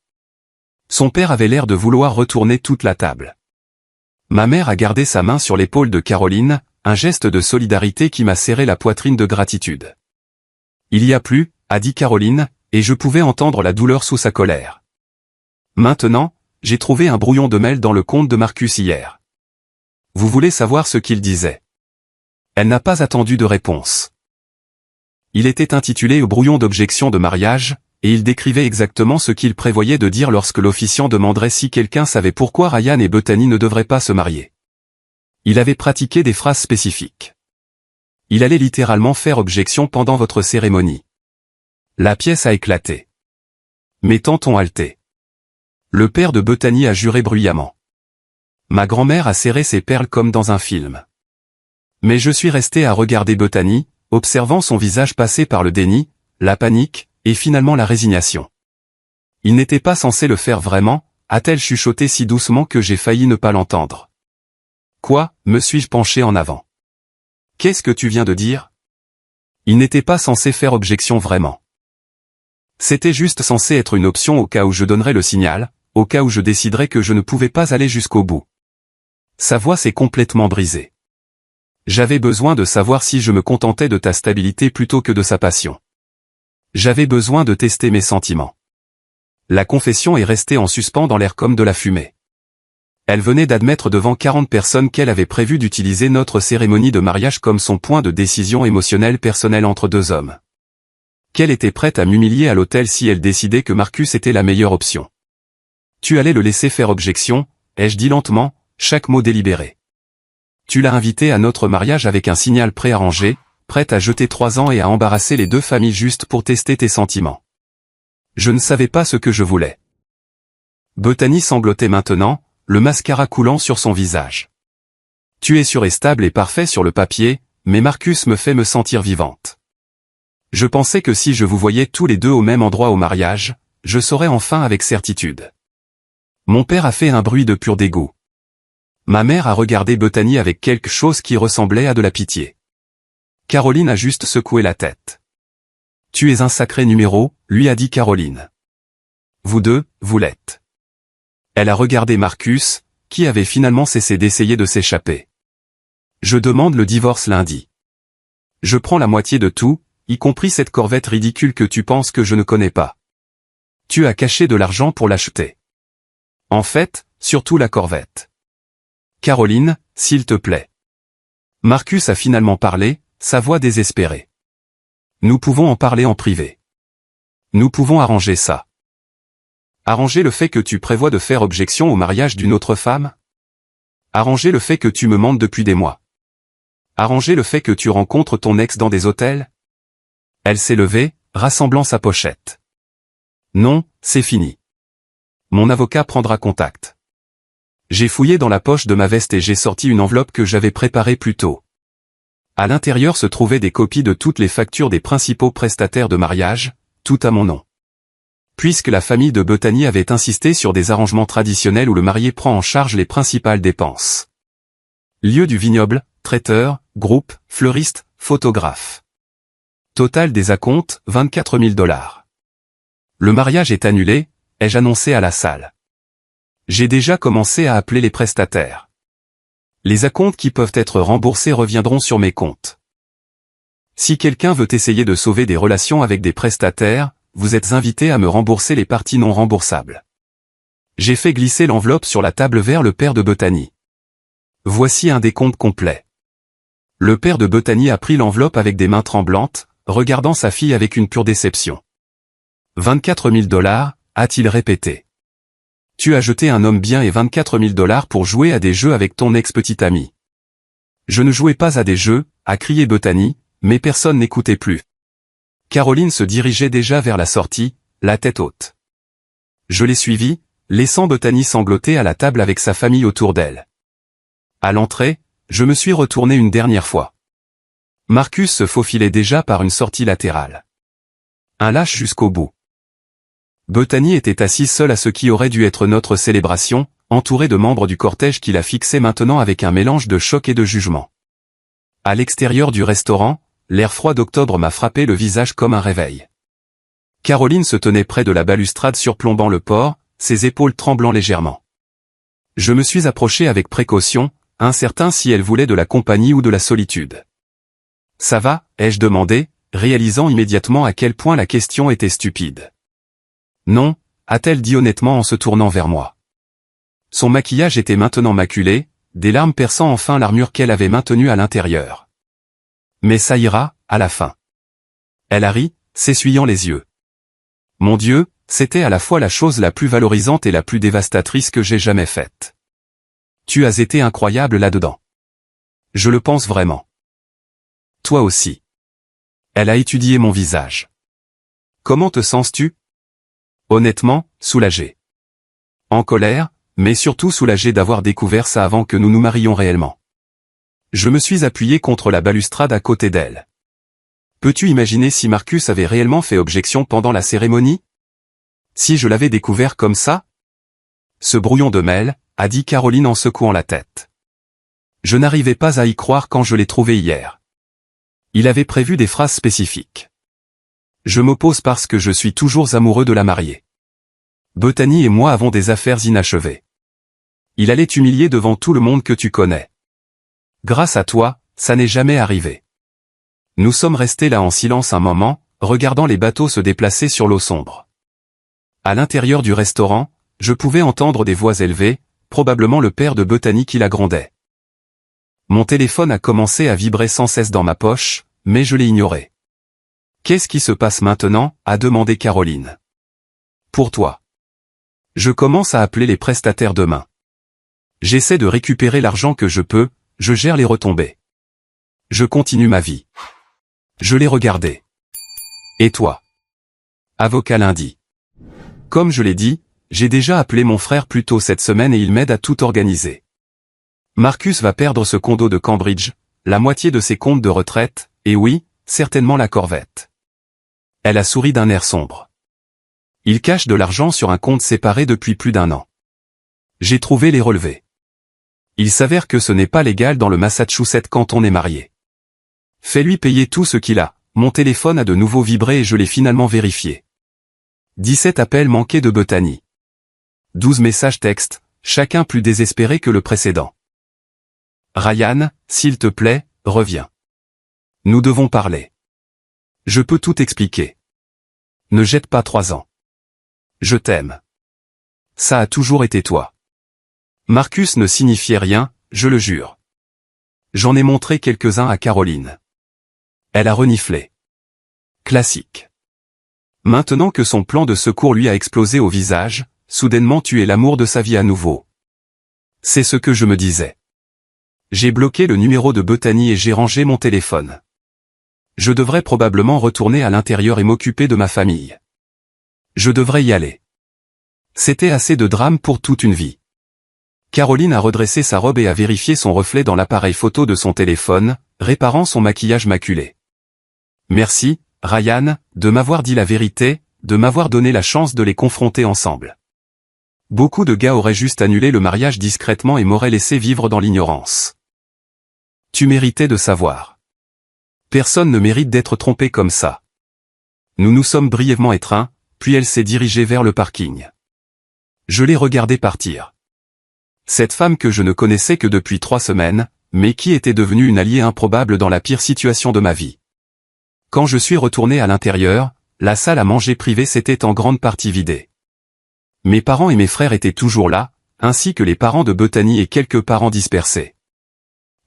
Son père avait l'air de vouloir retourner toute la table. Ma mère a gardé sa main sur l'épaule de Caroline, un geste de solidarité qui m'a serré la poitrine de gratitude. Il y a plus, a dit Caroline, et je pouvais entendre la douleur sous sa colère. Maintenant, j'ai trouvé un brouillon de mail dans le compte de Marcus hier. Vous voulez savoir ce qu'il disait? Elle n'a pas attendu de réponse. Il était intitulé au brouillon d'objection de mariage, et il décrivait exactement ce qu'il prévoyait de dire lorsque l'officiant demanderait si quelqu'un savait pourquoi Ryan et Bethany ne devraient pas se marier. Il avait pratiqué des phrases spécifiques. Il allait littéralement faire objection pendant votre cérémonie. La pièce a éclaté. Mes tantes ont haleté. Le père de Bethany a juré bruyamment. Ma grand-mère a serré ses perles comme dans un film. Mais je suis resté à regarder Bethany, observant son visage passer par le déni, la panique, et finalement la résignation. Il n'était pas censé le faire vraiment, a-t-elle chuchoté si doucement que j'ai failli ne pas l'entendre. Quoi, me suis-je penché en avant. Qu'est-ce que tu viens de dire? Il n'était pas censé faire objection vraiment. C'était juste censé être une option au cas où je donnerais le signal, au cas où je déciderais que je ne pouvais pas aller jusqu'au bout. Sa voix s'est complètement brisée. J'avais besoin de savoir si je me contentais de ta stabilité plutôt que de sa passion. J'avais besoin de tester mes sentiments. La confession est restée en suspens dans l'air comme de la fumée. Elle venait d'admettre devant 40 personnes qu'elle avait prévu d'utiliser notre cérémonie de mariage comme son point de décision émotionnelle personnelle entre deux hommes. Qu'elle était prête à m'humilier à l'hôtel si elle décidait que Marcus était la meilleure option. Tu allais le laisser faire objection, ai-je dit lentement, chaque mot délibéré. Tu l'as invité à notre mariage avec un signal préarrangé, prête à jeter 3 ans et à embarrasser les deux familles juste pour tester tes sentiments. Je ne savais pas ce que je voulais. Bethany sanglotait maintenant, le mascara coulant sur son visage. Tu es sûr et stable et parfait sur le papier, mais Marcus me fait me sentir vivante. Je pensais que si je vous voyais tous les deux au même endroit au mariage, je saurais enfin avec certitude. Mon père a fait un bruit de pur dégoût. Ma mère a regardé Bethany avec quelque chose qui ressemblait à de la pitié. Caroline a juste secoué la tête. Tu es un sacré numéro, lui a dit Caroline. Vous deux, vous l'êtes. Elle a regardé Marcus, qui avait finalement cessé d'essayer de s'échapper. Je demande le divorce lundi. Je prends la moitié de tout, y compris cette corvette ridicule que tu penses que je ne connais pas. Tu as caché de l'argent pour l'acheter. En fait, surtout la corvette. Caroline, s'il te plaît. Marcus a finalement parlé, sa voix désespérée. Nous pouvons en parler en privé. Nous pouvons arranger ça. Arranger le fait que tu prévois de faire objection au mariage d'une autre femme? Arranger le fait que tu me mentes depuis des mois? Arranger le fait que tu rencontres ton ex dans des hôtels? Elle s'est levée, rassemblant sa pochette. Non, c'est fini. Mon avocat prendra contact. J'ai fouillé dans la poche de ma veste et j'ai sorti une enveloppe que j'avais préparée plus tôt. À l'intérieur se trouvaient des copies de toutes les factures des principaux prestataires de mariage, tout à mon nom. Puisque la famille de Bethany avait insisté sur des arrangements traditionnels où le marié prend en charge les principales dépenses. Lieu du vignoble, traiteur, groupe, fleuriste, photographe. Total des acomptes, 24 000 $. Le mariage est annulé, ai-je annoncé à la salle. J'ai déjà commencé à appeler les prestataires. Les acomptes qui peuvent être remboursés reviendront sur mes comptes. Si quelqu'un veut essayer de sauver des relations avec des prestataires, vous êtes invité à me rembourser les parties non remboursables. J'ai fait glisser l'enveloppe sur la table vers le père de Bethany. Voici un décompte complet. Le père de Bethany a pris l'enveloppe avec des mains tremblantes, regardant sa fille avec une pure déception. 24 000 $, a-t-il répété. Tu as jeté un homme bien et 24 000 $ pour jouer à des jeux avec ton ex-petite amie. Je ne jouais pas à des jeux, a crié Bethany, mais personne n'écoutait plus. Caroline se dirigeait déjà vers la sortie, la tête haute. Je l'ai suivie, laissant Bethany sangloter à la table avec sa famille autour d'elle. À l'entrée, je me suis retourné une dernière fois. Marcus se faufilait déjà par une sortie latérale. Un lâche jusqu'au bout. Bethany était assise seule à ce qui aurait dû être notre célébration, entourée de membres du cortège qui la fixaient maintenant avec un mélange de choc et de jugement. À l'extérieur du restaurant, l'air froid d'octobre m'a frappé le visage comme un réveil. Caroline se tenait près de la balustrade surplombant le port, ses épaules tremblant légèrement. Je me suis approché avec précaution, incertain si elle voulait de la compagnie ou de la solitude. « Ça va ?» ai-je demandé, réalisant immédiatement à quel point la question était stupide. « Non », a-t-elle dit honnêtement en se tournant vers moi. Son maquillage était maintenant maculé, des larmes perçant enfin l'armure qu'elle avait maintenue à l'intérieur. Mais ça ira, à la fin. Elle a ri, s'essuyant les yeux. Mon Dieu, c'était à la fois la chose la plus valorisante et la plus dévastatrice que j'ai jamais faite. Tu as été incroyable là-dedans. Je le pense vraiment. Toi aussi. Elle a étudié mon visage. Comment te sens-tu? Honnêtement, soulagé. En colère, mais surtout soulagé d'avoir découvert ça avant que nous nous marions réellement. Je me suis appuyé contre la balustrade à côté d'elle. Peux-tu imaginer si Marcus avait réellement fait objection pendant la cérémonie? Si je l'avais découvert comme ça? Ce brouillon de mail, a dit Caroline en secouant la tête. Je n'arrivais pas à y croire quand je l'ai trouvé hier. Il avait prévu des phrases spécifiques. Je m'oppose parce que je suis toujours amoureux de la mariée. Bethany et moi avons des affaires inachevées. Il allait t'humilier devant tout le monde que tu connais. Grâce à toi, ça n'est jamais arrivé. Nous sommes restés là en silence un moment, regardant les bateaux se déplacer sur l'eau sombre. À l'intérieur du restaurant, je pouvais entendre des voix élevées, probablement le père de Bethany qui la grondait. Mon téléphone a commencé à vibrer sans cesse dans ma poche, mais je l'ai ignoré. Qu'est-ce qui se passe maintenant? A demandé Caroline. Pour toi. Je commence à appeler les prestataires demain. J'essaie de récupérer l'argent que je peux, je gère les retombées. Je continue ma vie. Je l'ai regardé. Et toi? Avocat lundi. Comme je l'ai dit, j'ai déjà appelé mon frère plus tôt cette semaine et il m'aide à tout organiser. Marcus va perdre ce condo de Cambridge, la moitié de ses comptes de retraite, et oui, certainement la Corvette. Elle a souri d'un air sombre. Il cache de l'argent sur un compte séparé depuis plus d'1 an. J'ai trouvé les relevés. Il s'avère que ce n'est pas légal dans le Massachusetts quand on est marié. Fais-lui payer tout ce qu'il a. Mon téléphone a de nouveau vibré et je l'ai finalement vérifié. 17 appels manqués de Bethany. 12 messages textes, chacun plus désespéré que le précédent. Ryan, s'il te plaît, reviens. Nous devons parler. Je peux tout expliquer. Ne jette pas 3 ans. Je t'aime. Ça a toujours été toi. Marcus ne signifiait rien, je le jure. J'en ai montré quelques-uns à Caroline. Elle a reniflé. Classique. Maintenant que son plan de secours lui a explosé au visage, soudainement tu es l'amour de sa vie à nouveau. C'est ce que je me disais. J'ai bloqué le numéro de Bethany et j'ai rangé mon téléphone. Je devrais probablement retourner à l'intérieur et m'occuper de ma famille. Je devrais y aller. C'était assez de drame pour toute une vie. Caroline a redressé sa robe et a vérifié son reflet dans l'appareil photo de son téléphone, réparant son maquillage maculé. Merci, Ryan, de m'avoir dit la vérité, de m'avoir donné la chance de les confronter ensemble. Beaucoup de gars auraient juste annulé le mariage discrètement et m'auraient laissé vivre dans l'ignorance. Tu méritais de savoir. Personne ne mérite d'être trompé comme ça. Nous nous sommes brièvement étreints, puis elle s'est dirigée vers le parking. Je l'ai regardée partir. Cette femme que je ne connaissais que depuis 3 semaines, mais qui était devenue une alliée improbable dans la pire situation de ma vie. Quand je suis retourné à l'intérieur, la salle à manger privée s'était en grande partie vidée. Mes parents et mes frères étaient toujours là, ainsi que les parents de Bethany et quelques parents dispersés.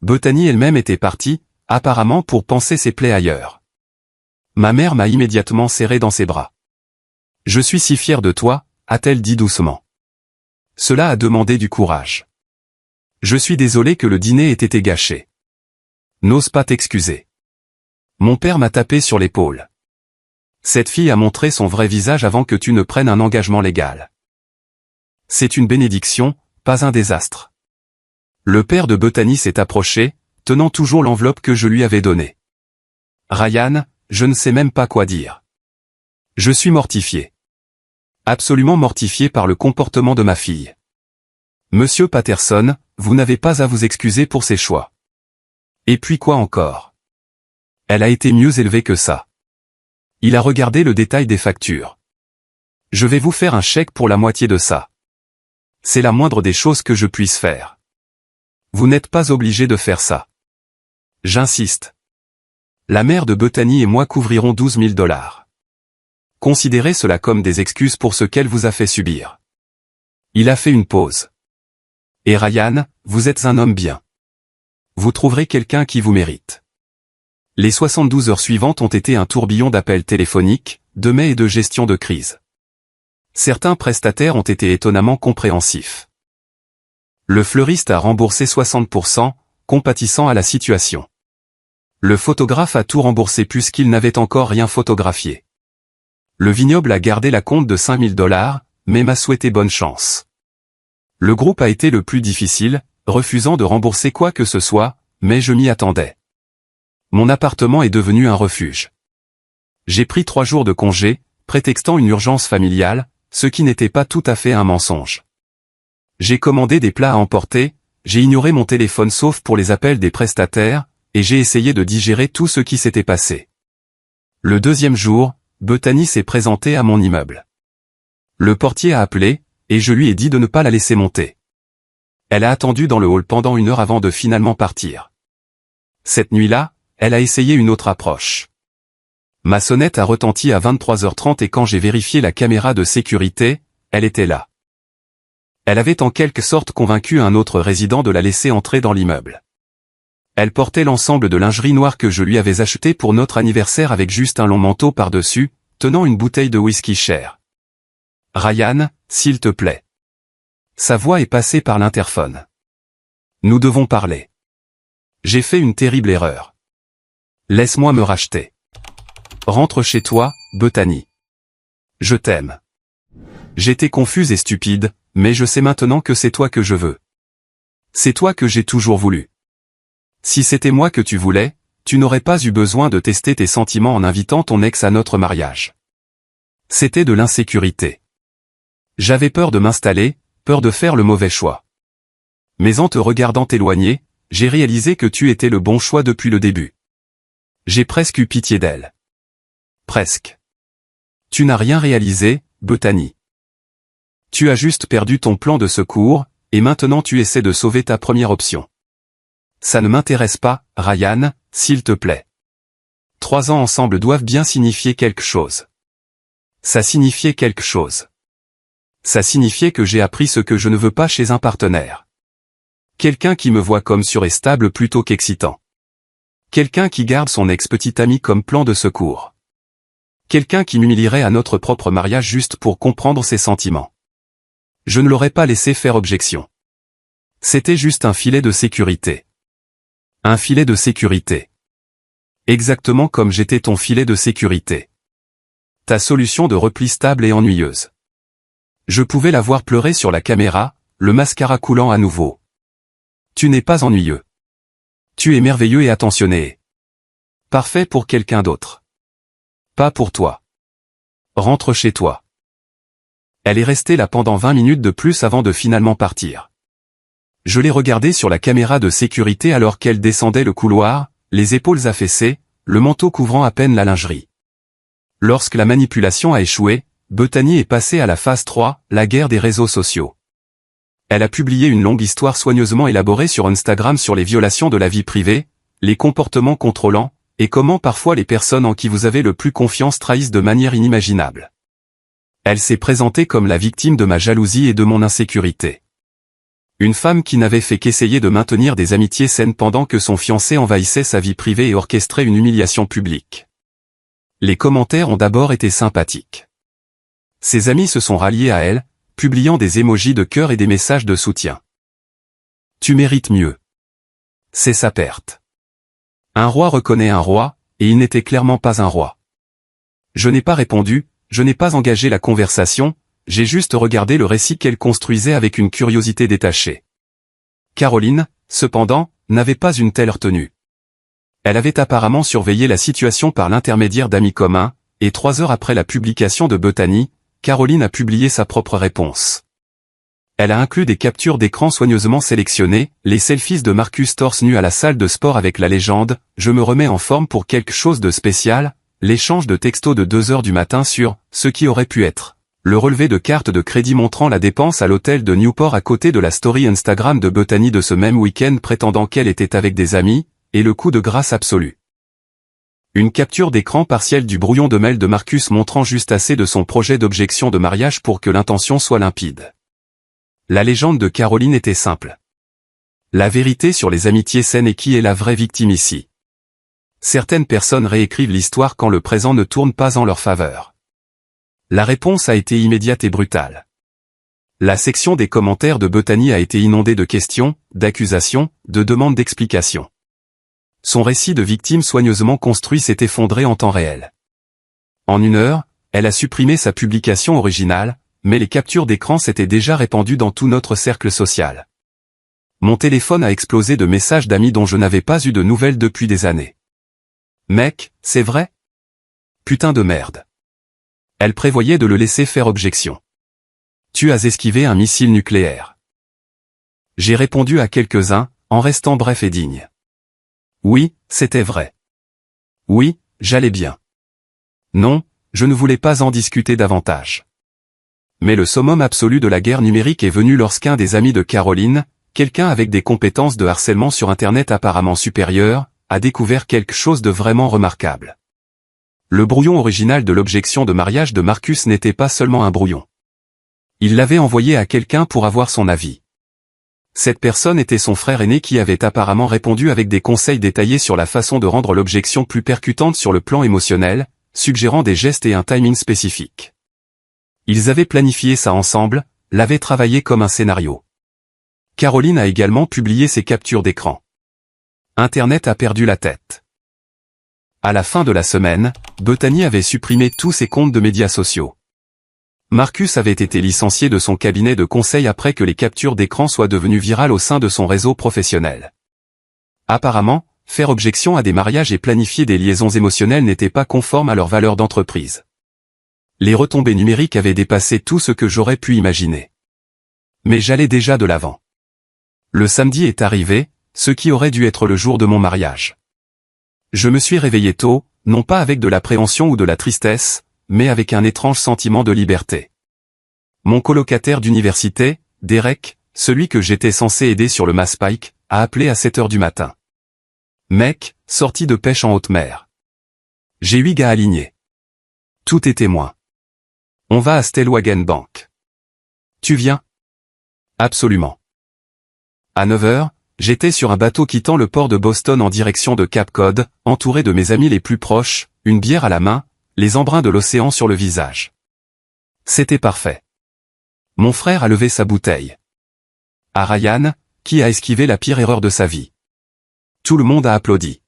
Bethany elle-même était partie, apparemment pour panser ses plaies ailleurs. Ma mère m'a immédiatement serré dans ses bras. « Je suis si fière de toi », a-t-elle dit doucement. Cela a demandé du courage. Je suis désolé que le dîner ait été gâché. N'ose pas t'excuser. Mon père m'a tapé sur l'épaule. Cette fille a montré son vrai visage avant que tu ne prennes un engagement légal. C'est une bénédiction, pas un désastre. Le père de Bethany s'est approché, tenant toujours l'enveloppe que je lui avais donnée. Ryan, je ne sais même pas quoi dire. Je suis mortifié. Absolument mortifié par le comportement de ma fille. Monsieur Patterson, vous n'avez pas à vous excuser pour ses choix. Et puis quoi encore? Elle a été mieux élevée que ça. Il a regardé le détail des factures. Je vais vous faire un chèque pour la moitié de ça. C'est la moindre des choses que je puisse faire. Vous n'êtes pas obligé de faire ça. J'insiste. La mère de Bethany et moi couvrirons 12 000 $. Considérez cela comme des excuses pour ce qu'elle vous a fait subir. Il a fait une pause. Et Ryan, vous êtes un homme bien. Vous trouverez quelqu'un qui vous mérite. Les 72 heures suivantes ont été un tourbillon d'appels téléphoniques, de mails et de gestion de crise. Certains prestataires ont été étonnamment compréhensifs. Le fleuriste a remboursé 60%, compatissant à la situation. Le photographe a tout remboursé puisqu'il n'avait encore rien photographié. Le vignoble a gardé la compte de 5 000 $, mais m'a souhaité bonne chance. Le groupe a été le plus difficile, refusant de rembourser quoi que ce soit, mais je m'y attendais. Mon appartement est devenu un refuge. J'ai pris 3 jours de congé, prétextant une urgence familiale, ce qui n'était pas tout à fait un mensonge. J'ai commandé des plats à emporter, j'ai ignoré mon téléphone sauf pour les appels des prestataires, et j'ai essayé de digérer tout ce qui s'était passé. Le 2e jour, Bethany s'est présentée à mon immeuble. Le portier a appelé, et je lui ai dit de ne pas la laisser monter. Elle a attendu dans le hall pendant 1 heure avant de finalement partir. Cette nuit-là, elle a essayé une autre approche. Ma sonnette a retenti à 23h30 et quand j'ai vérifié la caméra de sécurité, elle était là. Elle avait en quelque sorte convaincu un autre résident de la laisser entrer dans l'immeuble. Elle portait l'ensemble de lingerie noire que je lui avais acheté pour notre anniversaire avec juste un long manteau par-dessus, tenant une bouteille de whisky cher. Ryan, s'il te plaît. Sa voix est passée par l'interphone. Nous devons parler. J'ai fait une terrible erreur. Laisse-moi me racheter. Rentre chez toi, Bethany. Je t'aime. J'étais confuse et stupide, mais je sais maintenant que c'est toi que je veux. C'est toi que j'ai toujours voulu. Si c'était moi que tu voulais, tu n'aurais pas eu besoin de tester tes sentiments en invitant ton ex à notre mariage. C'était de l'insécurité. J'avais peur de m'installer, peur de faire le mauvais choix. Mais en te regardant t'éloigner, j'ai réalisé que tu étais le bon choix depuis le début. J'ai presque eu pitié d'elle. Presque. Tu n'as rien réalisé, Bethany. Tu as juste perdu ton plan de secours, et maintenant tu essaies de sauver ta première option. Ça ne m'intéresse pas, Ryan, s'il te plaît. 3 ans ensemble doivent bien signifier quelque chose. Ça signifiait quelque chose. Ça signifiait que j'ai appris ce que je ne veux pas chez un partenaire. Quelqu'un qui me voit comme sûr et stable plutôt qu'excitant. Quelqu'un qui garde son ex-petite amie comme plan de secours. Quelqu'un qui m'humilierait à notre propre mariage juste pour comprendre ses sentiments. Je ne l'aurais pas laissé faire objection. C'était juste un filet de sécurité. Un filet de sécurité. Exactement comme j'étais ton filet de sécurité. Ta solution de repli stable et ennuyeuse. Je pouvais la voir pleurer sur la caméra, le mascara coulant à nouveau. Tu n'es pas ennuyeux. Tu es merveilleux et attentionné. Parfait pour quelqu'un d'autre. Pas pour toi. Rentre chez toi. Elle est restée là pendant 20 minutes de plus avant de finalement partir. Je l'ai regardée sur la caméra de sécurité alors qu'elle descendait le couloir, les épaules affaissées, le manteau couvrant à peine la lingerie. Lorsque la manipulation a échoué, Bethany est passée à la phase 3, la guerre des réseaux sociaux. Elle a publié une longue histoire soigneusement élaborée sur Instagram sur les violations de la vie privée, les comportements contrôlants, et comment parfois les personnes en qui vous avez le plus confiance trahissent de manière inimaginable. Elle s'est présentée comme la victime de ma jalousie et de mon insécurité. Une femme qui n'avait fait qu'essayer de maintenir des amitiés saines pendant que son fiancé envahissait sa vie privée et orchestrait une humiliation publique. Les commentaires ont d'abord été sympathiques. Ses amis se sont ralliés à elle, publiant des émojis de cœur et des messages de soutien. Tu mérites mieux. C'est sa perte. Un roi reconnaît un roi, et il n'était clairement pas un roi. Je n'ai pas répondu, je n'ai pas engagé la conversation, j'ai juste regardé le récit qu'elle construisait avec une curiosité détachée. Caroline, cependant, n'avait pas une telle retenue. Elle avait apparemment surveillé la situation par l'intermédiaire d'amis communs, et 3 heures après la publication de Bethany, Caroline a publié sa propre réponse. Elle a inclus des captures d'écran soigneusement sélectionnées, les selfies de Marcus torse nu à la salle de sport avec la légende « Je me remets en forme pour quelque chose de spécial », l'échange de textos de 2 heures du matin sur « ce qui aurait pu être », le relevé de carte de crédit montrant la dépense à l'hôtel de Newport à côté de la story Instagram de Bethany de ce même week-end prétendant qu'elle était avec des amis, et le coup de grâce absolu. Une capture d'écran partielle du brouillon de mail de Marcus montrant juste assez de son projet d'objection de mariage pour que l'intention soit limpide. La légende de Caroline était simple. La vérité sur les amitiés saines et qui est la vraie victime ici. Certaines personnes réécrivent l'histoire quand le présent ne tourne pas en leur faveur. La réponse a été immédiate et brutale. La section des commentaires de Bethany a été inondée de questions, d'accusations, de demandes d'explications. Son récit de victime soigneusement construit s'est effondré en temps réel. En 1 heure, elle a supprimé sa publication originale, mais les captures d'écran s'étaient déjà répandues dans tout notre cercle social. Mon téléphone a explosé de messages d'amis dont je n'avais pas eu de nouvelles depuis des années. Mec, c'est vrai? Putain de merde. Elle prévoyait de le laisser faire objection. Tu as esquivé un missile nucléaire. J'ai répondu à quelques-uns, en restant bref et digne. Oui, c'était vrai. Oui, j'allais bien. Non, je ne voulais pas en discuter davantage. Mais le summum absolu de la guerre numérique est venu lorsqu'un des amis de Caroline, quelqu'un avec des compétences de harcèlement sur Internet apparemment supérieures, a découvert quelque chose de vraiment remarquable. Le brouillon original de l'objection de mariage de Marcus n'était pas seulement un brouillon. Il l'avait envoyé à quelqu'un pour avoir son avis. Cette personne était son frère aîné qui avait apparemment répondu avec des conseils détaillés sur la façon de rendre l'objection plus percutante sur le plan émotionnel, suggérant des gestes et un timing spécifique. Ils avaient planifié ça ensemble, l'avaient travaillé comme un scénario. Caroline a également publié ses captures d'écran. Internet a perdu la tête. À la fin de la semaine, Bethany avait supprimé tous ses comptes de médias sociaux. Marcus avait été licencié de son cabinet de conseil après que les captures d'écran soient devenues virales au sein de son réseau professionnel. Apparemment, faire objection à des mariages et planifier des liaisons émotionnelles n'était pas conforme à leurs valeurs d'entreprise. Les retombées numériques avaient dépassé tout ce que j'aurais pu imaginer. Mais j'allais déjà de l'avant. Le samedi est arrivé, ce qui aurait dû être le jour de mon mariage. Je me suis réveillé tôt, non pas avec de l'appréhension ou de la tristesse, mais avec un étrange sentiment de liberté. Mon colocataire d'université, Derek, celui que j'étais censé aider sur le Masspike, a appelé à 7 heures du matin. Mec, sorti de pêche en haute mer. J'ai 8 gars alignés. Tout est témoin. On va à Stellwagen Bank. Tu viens? Absolument. À 9 heures, j'étais sur un bateau quittant le port de Boston en direction de Cape Cod, entouré de mes amis les plus proches, une bière à la main, les embruns de l'océan sur le visage. C'était parfait. Mon frère a levé sa bouteille. À Ryan, qui a esquivé la pire erreur de sa vie. Tout le monde a applaudi.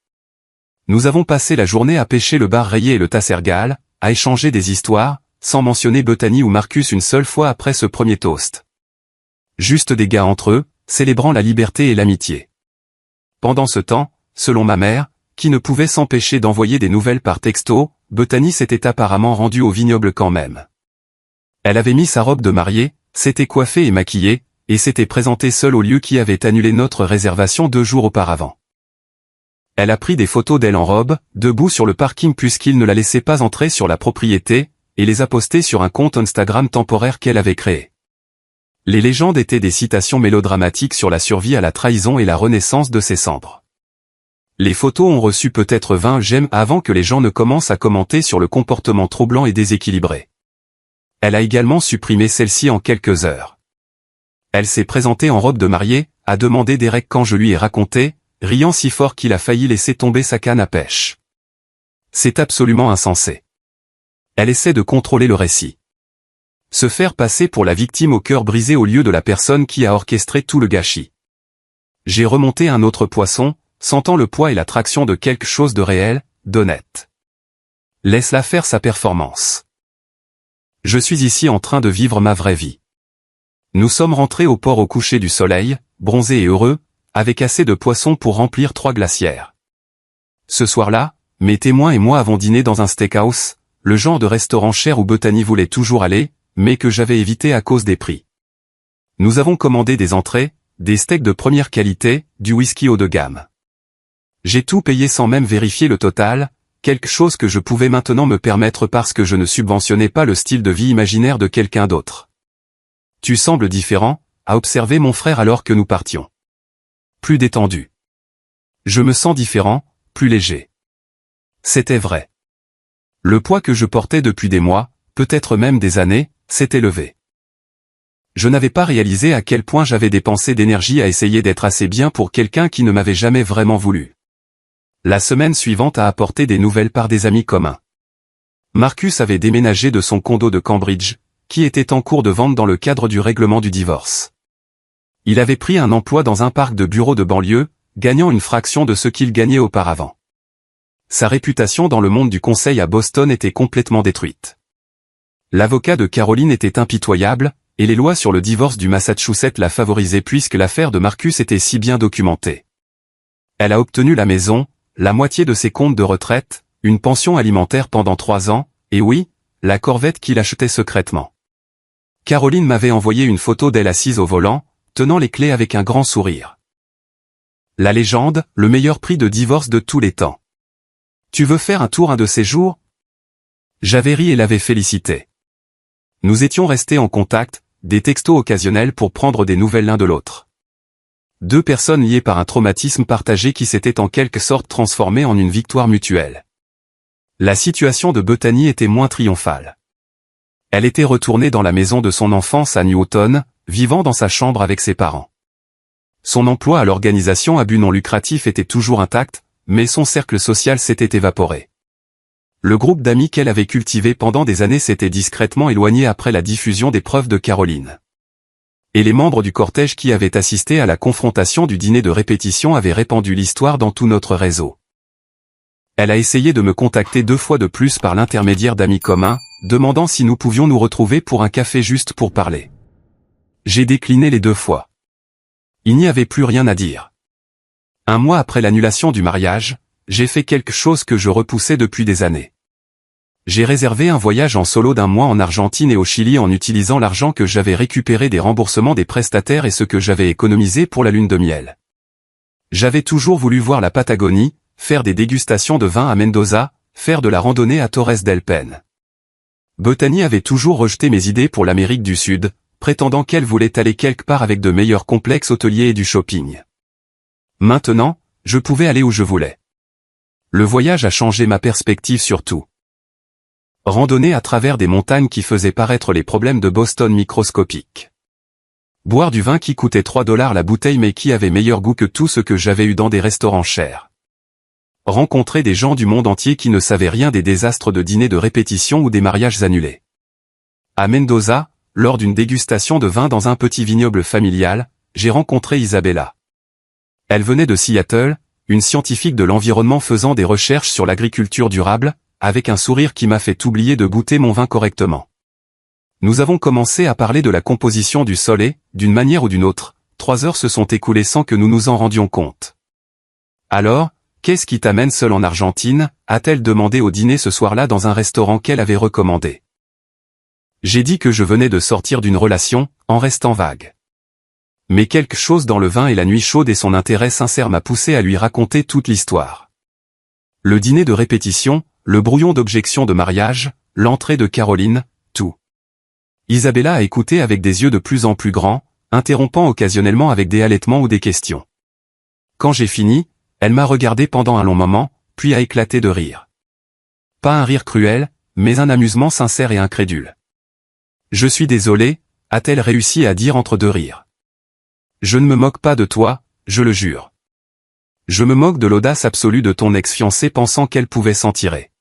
Nous avons passé la journée à pêcher le bar rayé et le Tassergal, à échanger des histoires, sans mentionner Bethany ou Marcus une seule fois après ce premier toast. Juste des gars entre eux, célébrant la liberté et l'amitié. Pendant ce temps, selon ma mère, qui ne pouvait s'empêcher d'envoyer des nouvelles par texto, Bethany s'était apparemment rendue au vignoble quand même. Elle avait mis sa robe de mariée, s'était coiffée et maquillée, et s'était présentée seule au lieu qui avait annulé notre réservation 2 jours auparavant. Elle a pris des photos d'elle en robe, debout sur le parking puisqu'il ne la laissait pas entrer sur la propriété, et les a postées sur un compte Instagram temporaire qu'elle avait créé. Les légendes étaient des citations mélodramatiques sur la survie à la trahison et la renaissance de ses cendres. Les photos ont reçu peut-être 20 j'aime avant que les gens ne commencent à commenter sur le comportement troublant et déséquilibré. Elle a également supprimé celle-ci en quelques heures. Elle s'est présentée en robe de mariée, a demandé Derek quand je lui ai raconté, riant si fort qu'il a failli laisser tomber sa canne à pêche. C'est absolument insensé. Elle essaie de contrôler le récit. Se faire passer pour la victime au cœur brisé au lieu de la personne qui a orchestré tout le gâchis. J'ai remonté un autre poisson, sentant le poids et la traction de quelque chose de réel, d'honnête. Laisse-la faire sa performance. Je suis ici en train de vivre ma vraie vie. Nous sommes rentrés au port au coucher du soleil, bronzés et heureux, avec assez de poissons pour remplir 3 glacières. Ce soir-là, mes témoins et moi avons dîné dans un steakhouse, le genre de restaurant cher où Bethany voulait toujours aller, mais que j'avais évité à cause des prix. Nous avons commandé des entrées, des steaks de première qualité, du whisky haut de gamme. J'ai tout payé sans même vérifier le total, quelque chose que je pouvais maintenant me permettre parce que je ne subventionnais pas le style de vie imaginaire de quelqu'un d'autre. Tu sembles différent, a observé mon frère alors que nous partions. Plus détendu. Je me sens différent, plus léger. C'était vrai. Le poids que je portais depuis des mois, peut-être même des années, s'était levé. Je n'avais pas réalisé à quel point j'avais dépensé d'énergie à essayer d'être assez bien pour quelqu'un qui ne m'avait jamais vraiment voulu. La semaine suivante a apporté des nouvelles par des amis communs. Marcus avait déménagé de son condo de Cambridge, qui était en cours de vente dans le cadre du règlement du divorce. Il avait pris un emploi dans un parc de bureaux de banlieue, gagnant une fraction de ce qu'il gagnait auparavant. Sa réputation dans le monde du conseil à Boston était complètement détruite. L'avocat de Caroline était impitoyable, et les lois sur le divorce du Massachusetts la favorisaient puisque l'affaire de Marcus était si bien documentée. Elle a obtenu la maison, la moitié de ses comptes de retraite, une pension alimentaire pendant 3 ans, et oui, la Corvette qu'il achetait secrètement. Caroline m'avait envoyé une photo d'elle assise au volant, tenant les clés avec un grand sourire. La légende, le meilleur prix de divorce de tous les temps. Tu veux faire un tour un de ces jours? J'avais ri et l'avais félicité. Nous étions restés en contact, des textos occasionnels pour prendre des nouvelles l'un de l'autre. 2 personnes liées par un traumatisme partagé qui s'était en quelque sorte transformé en une victoire mutuelle. La situation de Bethany était moins triomphale. Elle était retournée dans la maison de son enfance à Newton, vivant dans sa chambre avec ses parents. Son emploi à l'organisation à but non lucratif était toujours intact, mais son cercle social s'était évaporé. Le groupe d'amis qu'elle avait cultivé pendant des années s'était discrètement éloigné après la diffusion des preuves de Caroline. Et les membres du cortège qui avaient assisté à la confrontation du dîner de répétition avaient répandu l'histoire dans tout notre réseau. Elle a essayé de me contacter 2 fois de plus par l'intermédiaire d'amis communs, demandant si nous pouvions nous retrouver pour un café juste pour parler. J'ai décliné les 2 fois. Il n'y avait plus rien à dire. 1 mois après l'annulation du mariage, j'ai fait quelque chose que je repoussais depuis des années. J'ai réservé un voyage en solo d'1 mois en Argentine et au Chili en utilisant l'argent que j'avais récupéré des remboursements des prestataires et ce que j'avais économisé pour la lune de miel. J'avais toujours voulu voir la Patagonie, faire des dégustations de vin à Mendoza, faire de la randonnée à Torres del Paine. Bethany avait toujours rejeté mes idées pour l'Amérique du Sud, prétendant qu'elle voulait aller quelque part avec de meilleurs complexes hôteliers et du shopping. Maintenant, je pouvais aller où je voulais. Le voyage a changé ma perspective sur tout. Randonnée à travers des montagnes qui faisaient paraître les problèmes de Boston microscopiques. Boire du vin qui coûtait 3 $ la bouteille mais qui avait meilleur goût que tout ce que j'avais eu dans des restaurants chers. Rencontrer des gens du monde entier qui ne savaient rien des désastres de dîners de répétition ou des mariages annulés. À Mendoza, lors d'une dégustation de vin dans un petit vignoble familial, j'ai rencontré Isabella. Elle venait de Seattle, une scientifique de l'environnement faisant des recherches sur l'agriculture durable, avec un sourire qui m'a fait oublier de goûter mon vin correctement. Nous avons commencé à parler de la composition du sol et, d'une manière ou d'une autre, 3 heures se sont écoulées sans que nous nous en rendions compte. Alors, qu'est-ce qui t'amène seul en Argentine, a-t-elle demandé au dîner ce soir-là dans un restaurant qu'elle avait recommandé. J'ai dit que je venais de sortir d'une relation, en restant vague. Mais quelque chose dans le vin et la nuit chaude et son intérêt sincère m'a poussé à lui raconter toute l'histoire. Le dîner de répétition, le brouillon d'objection de mariage, l'entrée de Caroline, tout. Isabella a écouté avec des yeux de plus en plus grands, interrompant occasionnellement avec des halètements ou des questions. Quand j'ai fini, elle m'a regardé pendant un long moment, puis a éclaté de rire. Pas un rire cruel, mais un amusement sincère et incrédule. Je suis désolée, a-t-elle réussi à dire entre 2 rires. Je ne me moque pas de toi, je le jure. Je me moque de l'audace absolue de ton ex-fiancé pensant qu'elle pouvait s'en tirer.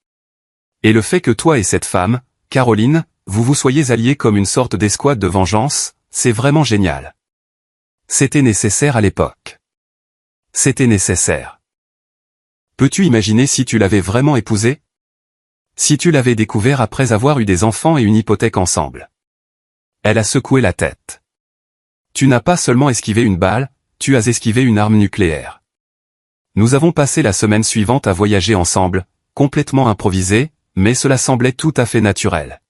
Et le fait que toi et cette femme, Caroline, vous vous soyez alliés comme une sorte d'escouade de vengeance, c'est vraiment génial. C'était nécessaire à l'époque. C'était nécessaire. Peux-tu imaginer si tu l'avais vraiment épousé? Si tu l'avais découvert après avoir eu des enfants et une hypothèque ensemble. Elle a secoué la tête. Tu n'as pas seulement esquivé une balle, tu as esquivé une arme nucléaire. Nous avons passé la semaine suivante à voyager ensemble, complètement improvisé, mais cela semblait tout à fait naturel.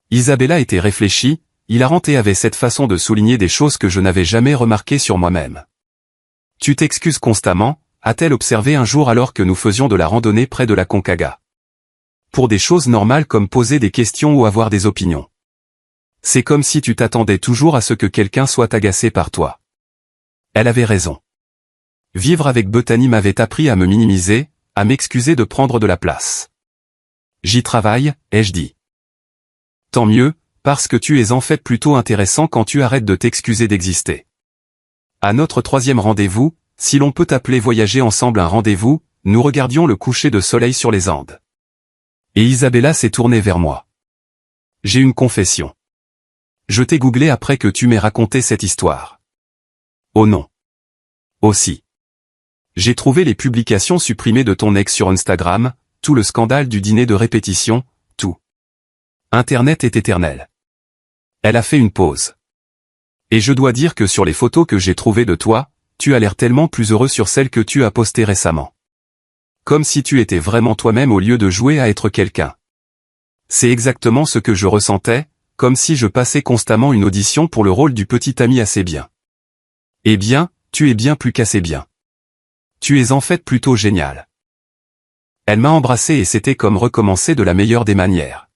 Isabella était réfléchie, hilarante et avait cette façon de souligner des choses que je n'avais jamais remarquées sur moi-même. Tu t'excuses constamment, a-t-elle observé un jour alors que nous faisions de la randonnée près de la Concagua. Pour des choses normales comme poser des questions ou avoir des opinions. C'est comme si tu t'attendais toujours à ce que quelqu'un soit agacé par toi. Elle avait raison. Vivre avec Bethany m'avait appris à me minimiser, à m'excuser de prendre de la place. J'y travaille, ai-je dit. Tant mieux, parce que tu es en fait plutôt intéressant quand tu arrêtes de t'excuser d'exister. À notre 3e rendez-vous, si l'on peut appeler voyager ensemble un rendez-vous, nous regardions le coucher de soleil sur les Andes. Et Isabella s'est tournée vers moi. J'ai une confession. Je t'ai googlé après que tu m'aies raconté cette histoire. Oh non. Aussi. J'ai trouvé les publications supprimées de ton ex sur Instagram, tout le scandale du dîner de répétition, tout. Internet est éternel. Elle a fait une pause. Et je dois dire que sur les photos que j'ai trouvées de toi, tu as l'air tellement plus heureux sur celles que tu as postées récemment. Comme si tu étais vraiment toi-même au lieu de jouer à être quelqu'un. C'est exactement ce que je ressentais, comme si je passais constamment une audition pour le rôle du petit ami assez bien. Eh bien, tu es bien plus qu'assez bien. Tu es en fait plutôt génial. Elle m'a embrassé et c'était comme recommencer de la meilleure des manières.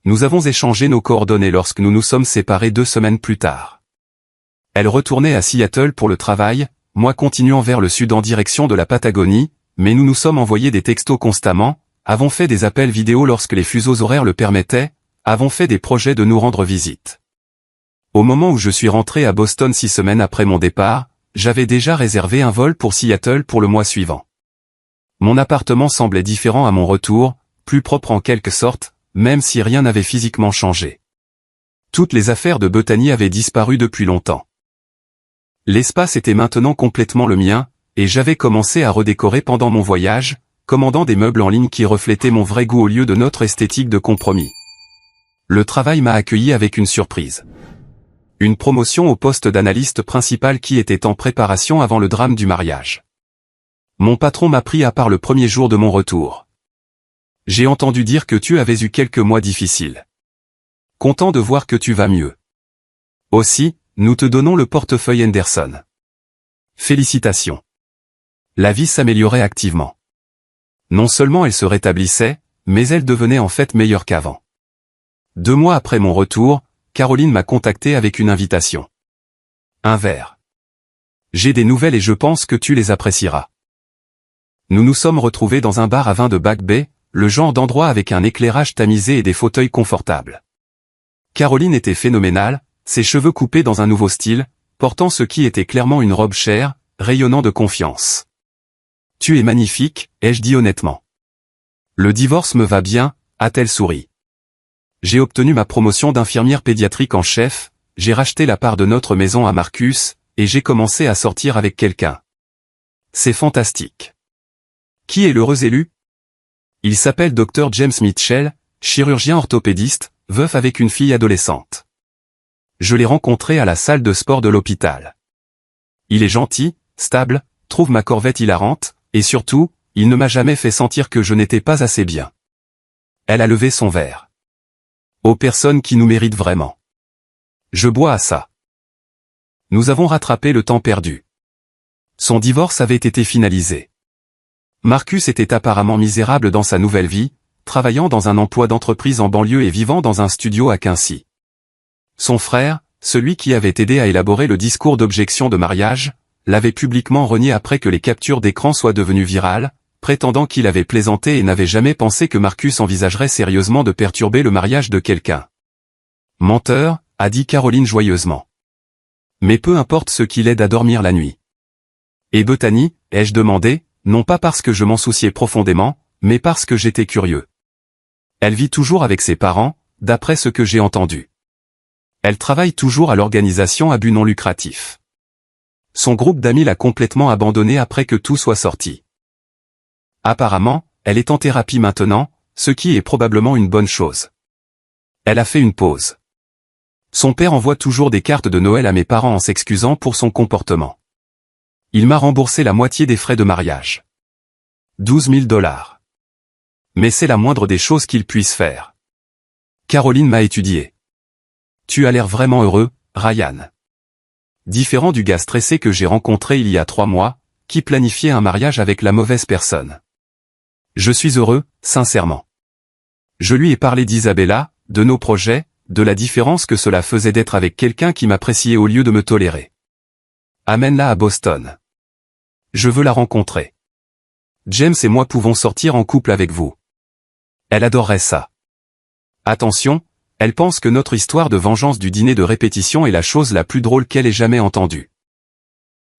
Nous avons échangé nos coordonnées lorsque nous nous sommes séparés 2 semaines plus tard. Elle retournait à Seattle pour le travail, moi continuant vers le sud en direction de la Patagonie, mais nous nous sommes envoyés des textos constamment, avons fait des appels vidéo lorsque les fuseaux horaires le permettaient, avons fait des projets de nous rendre visite. Au moment où je suis rentré à Boston 6 semaines après mon départ, j'avais déjà réservé un vol pour Seattle pour le mois suivant. Mon appartement semblait différent à mon retour, plus propre en quelque sorte, même si rien n'avait physiquement changé. Toutes les affaires de Bethany avaient disparu depuis longtemps. L'espace était maintenant complètement le mien, et j'avais commencé à redécorer pendant mon voyage, commandant des meubles en ligne qui reflétaient mon vrai goût au lieu de notre esthétique de compromis. Le travail m'a accueilli avec une surprise. Une promotion au poste d'analyste principal qui était en préparation avant le drame du mariage. Mon patron m'a pris à part le premier jour de mon retour. J'ai entendu dire que tu avais eu quelques mois difficiles. Content de voir que tu vas mieux. Aussi, nous te donnons le portefeuille Henderson. Félicitations. La vie s'améliorait activement. Non seulement elle se rétablissait, mais elle devenait en fait meilleure qu'avant. 2 mois après mon retour, Caroline m'a contacté avec une invitation. Un verre. J'ai des nouvelles et je pense que tu les apprécieras. Nous nous sommes retrouvés dans un bar à vin de Back Bay, le genre d'endroit avec un éclairage tamisé et des fauteuils confortables. Caroline était phénoménale, ses cheveux coupés dans un nouveau style, portant ce qui était clairement une robe chère, rayonnant de confiance. Tu es magnifique, ai-je dit honnêtement. Le divorce me va bien, a-t-elle souri. J'ai obtenu ma promotion d'infirmière pédiatrique en chef, j'ai racheté la part de notre maison à Marcus, et j'ai commencé à sortir avec quelqu'un. C'est fantastique. Qui est l'heureux élu? Il s'appelle Dr. James Mitchell, chirurgien orthopédiste, veuf avec une fille adolescente. Je l'ai rencontré à la salle de sport de l'hôpital. Il est gentil, stable, trouve ma corvette hilarante, et surtout, il ne m'a jamais fait sentir que je n'étais pas assez bien. Elle a levé son verre. Aux personnes qui nous méritent vraiment. Je bois à ça. Nous avons rattrapé le temps perdu. Son divorce avait été finalisé. Marcus était apparemment misérable dans sa nouvelle vie, travaillant dans un emploi d'entreprise en banlieue et vivant dans un studio à Quincy. Son frère, celui qui avait aidé à élaborer le discours d'objection de mariage, l'avait publiquement renié après que les captures d'écran soient devenues virales, prétendant qu'il avait plaisanté et n'avait jamais pensé que Marcus envisagerait sérieusement de perturber le mariage de quelqu'un. Menteur, a dit Caroline joyeusement. Mais peu importe ce qui l'aide à dormir la nuit. Et Bethany, ai-je demandé, non pas parce que je m'en souciais profondément, mais parce que j'étais curieux. Elle vit toujours avec ses parents, d'après ce que j'ai entendu. Elle travaille toujours à l'organisation à but non lucratif. Son groupe d'amis l'a complètement abandonnée après que tout soit sorti. Apparemment, elle est en thérapie maintenant, ce qui est probablement une bonne chose. Elle a fait une pause. Son père envoie toujours des cartes de Noël à mes parents en s'excusant pour son comportement. Il m'a remboursé la moitié des frais de mariage. 12 000 $. Mais c'est la moindre des choses qu'il puisse faire. Caroline m'a étudié. Tu as l'air vraiment heureux, Ryan. Différent du gars stressé que j'ai rencontré il y a 3 mois, qui planifiait un mariage avec la mauvaise personne. Je suis heureux, sincèrement. Je lui ai parlé d'Isabella, de nos projets, de la différence que cela faisait d'être avec quelqu'un qui m'appréciait au lieu de me tolérer. Amène-la à Boston. Je veux la rencontrer. James et moi pouvons sortir en couple avec vous. Elle adorerait ça. Attention, elle pense que notre histoire de vengeance du dîner de répétition est la chose la plus drôle qu'elle ait jamais entendue.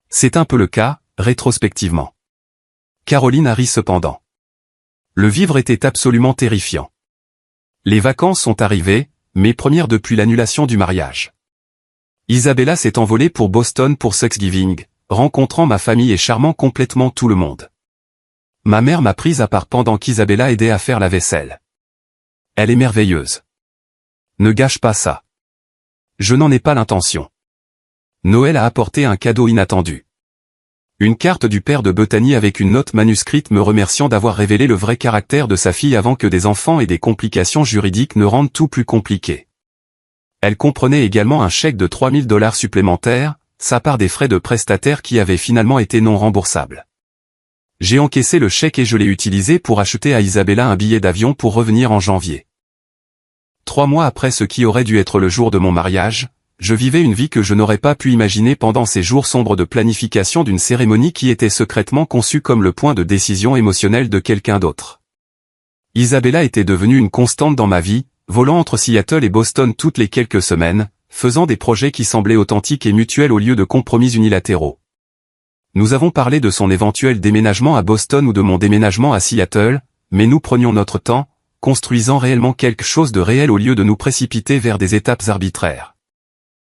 C'est un peu le cas, rétrospectivement. Caroline a ri cependant. Le vivre était absolument terrifiant. Les vacances sont arrivées, mes premières depuis l'annulation du mariage. Isabella s'est envolée pour Boston pour Thanksgiving, rencontrant ma famille et charmant complètement tout le monde. Ma mère m'a prise à part pendant qu'Isabella aidait à faire la vaisselle. Elle est merveilleuse. Ne gâche pas ça. Je n'en ai pas l'intention. Noël a apporté un cadeau inattendu. Une carte du père de Bethany avec une note manuscrite me remerciant d'avoir révélé le vrai caractère de sa fille avant que des enfants et des complications juridiques ne rendent tout plus compliqué. Elle comprenait également un chèque de 3 000 $ supplémentaires, sa part des frais de prestataire qui avaient finalement été non remboursables. J'ai encaissé le chèque et je l'ai utilisé pour acheter à Isabella un billet d'avion pour revenir en janvier. 3 mois après ce qui aurait dû être le jour de mon mariage, je vivais une vie que je n'aurais pas pu imaginer pendant ces jours sombres de planification d'une cérémonie qui était secrètement conçue comme le point de décision émotionnel de quelqu'un d'autre. Isabella était devenue une constante dans ma vie, volant entre Seattle et Boston toutes les quelques semaines, faisant des projets qui semblaient authentiques et mutuels au lieu de compromis unilatéraux. Nous avons parlé de son éventuel déménagement à Boston ou de mon déménagement à Seattle, mais nous prenions notre temps, construisant réellement quelque chose de réel au lieu de nous précipiter vers des étapes arbitraires.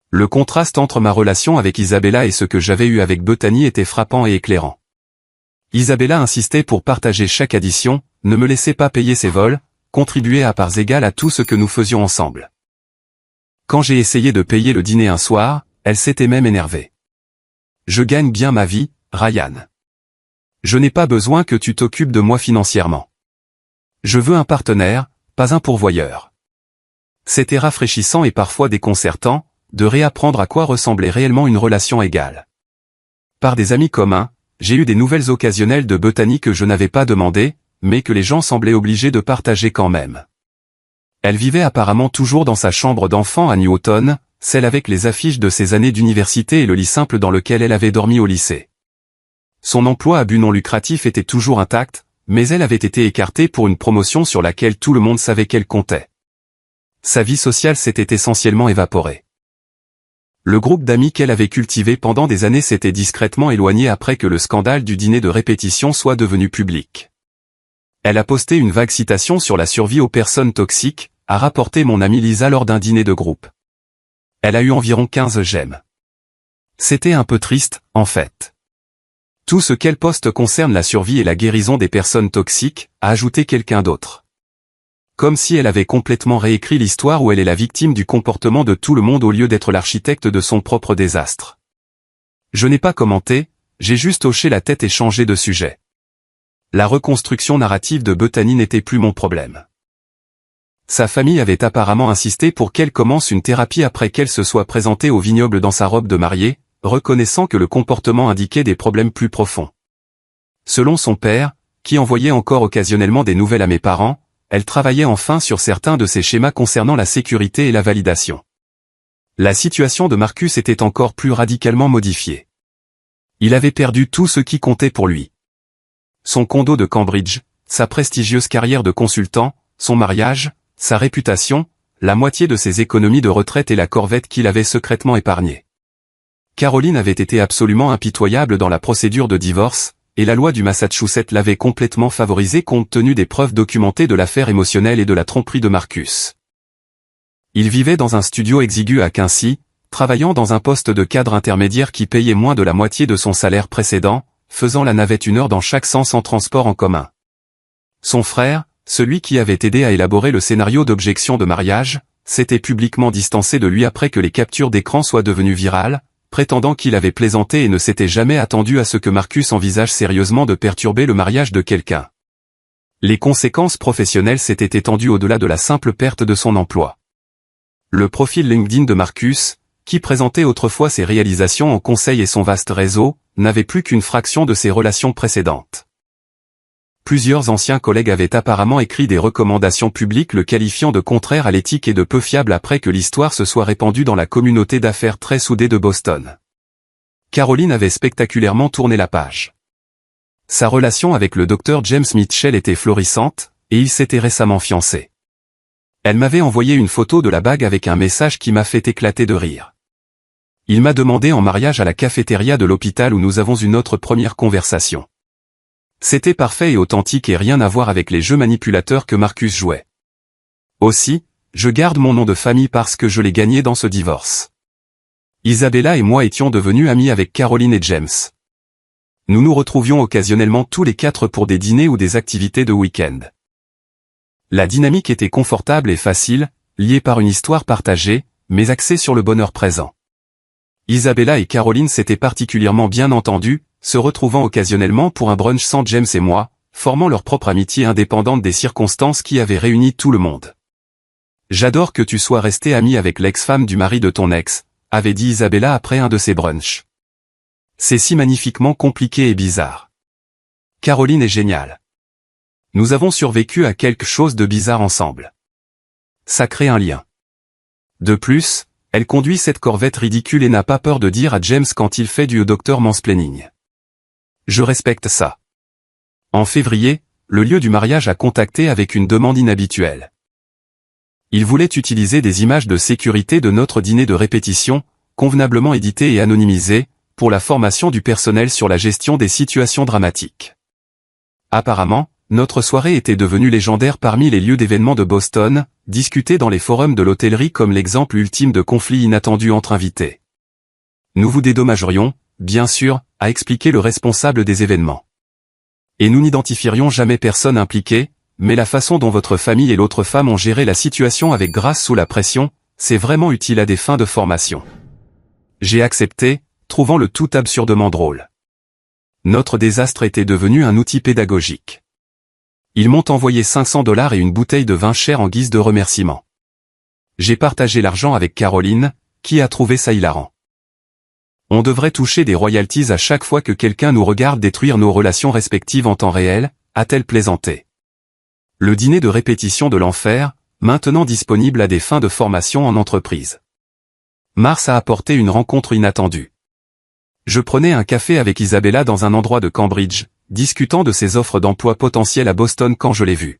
Le contraste entre ma relation avec Isabella et ce que j'avais eu avec Bethany était frappant et éclairant. Isabella insistait pour partager chaque addition, ne me laissait pas payer ses vols, contribuer à parts égales à tout ce que nous faisions ensemble. Quand j'ai essayé de payer le dîner un soir, elle s'était même énervée. Je gagne bien ma vie, Ryan. Je n'ai pas besoin que tu t'occupes de moi financièrement. Je veux un partenaire, pas un pourvoyeur. C'était rafraîchissant et parfois déconcertant, de réapprendre à quoi ressemblait réellement une relation égale. Par des amis communs, j'ai eu des nouvelles occasionnelles de Bethany que je n'avais pas demandées, mais que les gens semblaient obligés de partager quand même. Elle vivait apparemment toujours dans sa chambre d'enfant à Newton, celle avec les affiches de ses années d'université et le lit simple dans lequel elle avait dormi au lycée. Son emploi à but non lucratif était toujours intact, mais elle avait été écartée pour une promotion sur laquelle tout le monde savait qu'elle comptait. Sa vie sociale s'était essentiellement évaporée. Le groupe d'amis qu'elle avait cultivé pendant des années s'était discrètement éloigné après que le scandale du dîner de répétition soit devenu public. Elle a posté une vague citation sur la survie aux personnes toxiques, a rapporté mon amie Lisa lors d'un dîner de groupe. Elle a eu environ 15 j'aime. C'était un peu triste, en fait. Tout ce qu'elle poste concerne la survie et la guérison des personnes toxiques, a ajouté quelqu'un d'autre. Comme si elle avait complètement réécrit l'histoire où elle est la victime du comportement de tout le monde au lieu d'être l'architecte de son propre désastre. Je n'ai pas commenté, j'ai juste hoché la tête et changé de sujet. La reconstruction narrative de Bethany n'était plus mon problème. Sa famille avait apparemment insisté pour qu'elle commence une thérapie après qu'elle se soit présentée au vignoble dans sa robe de mariée, reconnaissant que le comportement indiquait des problèmes plus profonds. Selon son père, qui envoyait encore occasionnellement des nouvelles à mes parents, elle travaillait enfin sur certains de ses schémas concernant la sécurité et la validation. La situation de Marcus était encore plus radicalement modifiée. Il avait perdu tout ce qui comptait pour lui. Son condo de Cambridge, sa prestigieuse carrière de consultant, son mariage, sa réputation, la moitié de ses économies de retraite et la corvette qu'il avait secrètement épargnée. Caroline avait été absolument impitoyable dans la procédure de divorce, et la loi du Massachusetts l'avait complètement favorisée compte tenu des preuves documentées de l'affaire émotionnelle et de la tromperie de Marcus. Il vivait dans un studio exigu à Quincy, travaillant dans un poste de cadre intermédiaire qui payait moins de la moitié de son salaire précédent, faisant la navette 1 heure dans chaque sens en transport en commun. Son frère, celui qui avait aidé à élaborer le scénario d'objection de mariage, s'était publiquement distancé de lui après que les captures d'écran soient devenues virales, prétendant qu'il avait plaisanté et ne s'était jamais attendu à ce que Marcus envisage sérieusement de perturber le mariage de quelqu'un. Les conséquences professionnelles s'étaient étendues au-delà de la simple perte de son emploi. Le profil LinkedIn de Marcus, qui présentait autrefois ses réalisations en conseil et son vaste réseau, n'avait plus qu'une fraction de ses relations précédentes. Plusieurs anciens collègues avaient apparemment écrit des recommandations publiques le qualifiant de contraire à l'éthique et de peu fiable après que l'histoire se soit répandue dans la communauté d'affaires très soudée de Boston. Caroline avait spectaculairement tourné la page. Sa relation avec le Dr James Mitchell était florissante, et il s'était récemment fiancé. Elle m'avait envoyé une photo de la bague avec un message qui m'a fait éclater de rire. Il m'a demandé en mariage à la cafétéria de l'hôpital où nous avons eu notre première conversation. C'était parfait et authentique et rien à voir avec les jeux manipulateurs que Marcus jouait. Aussi, je garde mon nom de famille parce que je l'ai gagné dans ce divorce. Isabella et moi étions devenus amis avec Caroline et James. Nous nous retrouvions occasionnellement tous les 4 pour des dîners ou des activités de week-end. La dynamique était confortable et facile, liée par une histoire partagée, mais axée sur le bonheur présent. Isabella et Caroline s'étaient particulièrement bien entendues, se retrouvant occasionnellement pour un brunch sans James et moi, formant leur propre amitié indépendante des circonstances qui avaient réuni tout le monde. « J'adore que tu sois resté amie avec l'ex-femme du mari de ton ex », avait dit Isabella après un de ses brunchs. « C'est si magnifiquement compliqué et bizarre. Caroline est géniale. Nous avons survécu à quelque chose de bizarre ensemble. Ça crée un lien. De plus, elle conduit cette corvette ridicule et n'a pas peur de dire à James quand il fait du docteur mansplaining. Je respecte ça. » En février, le lieu du mariage a contacté avec une demande inhabituelle. Il voulait utiliser des images de sécurité de notre dîner de répétition, convenablement éditées et anonymisées, pour la formation du personnel sur la gestion des situations dramatiques. Apparemment, notre soirée était devenue légendaire parmi les lieux d'événements de Boston, discutée dans les forums de l'hôtellerie comme l'exemple ultime de conflits inattendus entre invités. Nous vous dédommagerions, bien sûr, a expliqué le responsable des événements. Et nous n'identifierions jamais personne impliquée, mais la façon dont votre famille et l'autre femme ont géré la situation avec grâce sous la pression, c'est vraiment utile à des fins de formation. J'ai accepté, trouvant le tout absurdement drôle. Notre désastre était devenu un outil pédagogique. Ils m'ont envoyé $500 et une bouteille de vin cher en guise de remerciement. J'ai partagé l'argent avec Caroline, qui a trouvé ça hilarant. On devrait toucher des royalties à chaque fois que quelqu'un nous regarde détruire nos relations respectives en temps réel, a-t-elle plaisanté. Le dîner de répétition de l'enfer, maintenant disponible à des fins de formation en entreprise. Mars a apporté une rencontre inattendue. Je prenais un café avec Isabella dans un endroit de Cambridge, discutant de ses offres d'emploi potentielles à Boston quand je l'ai vue.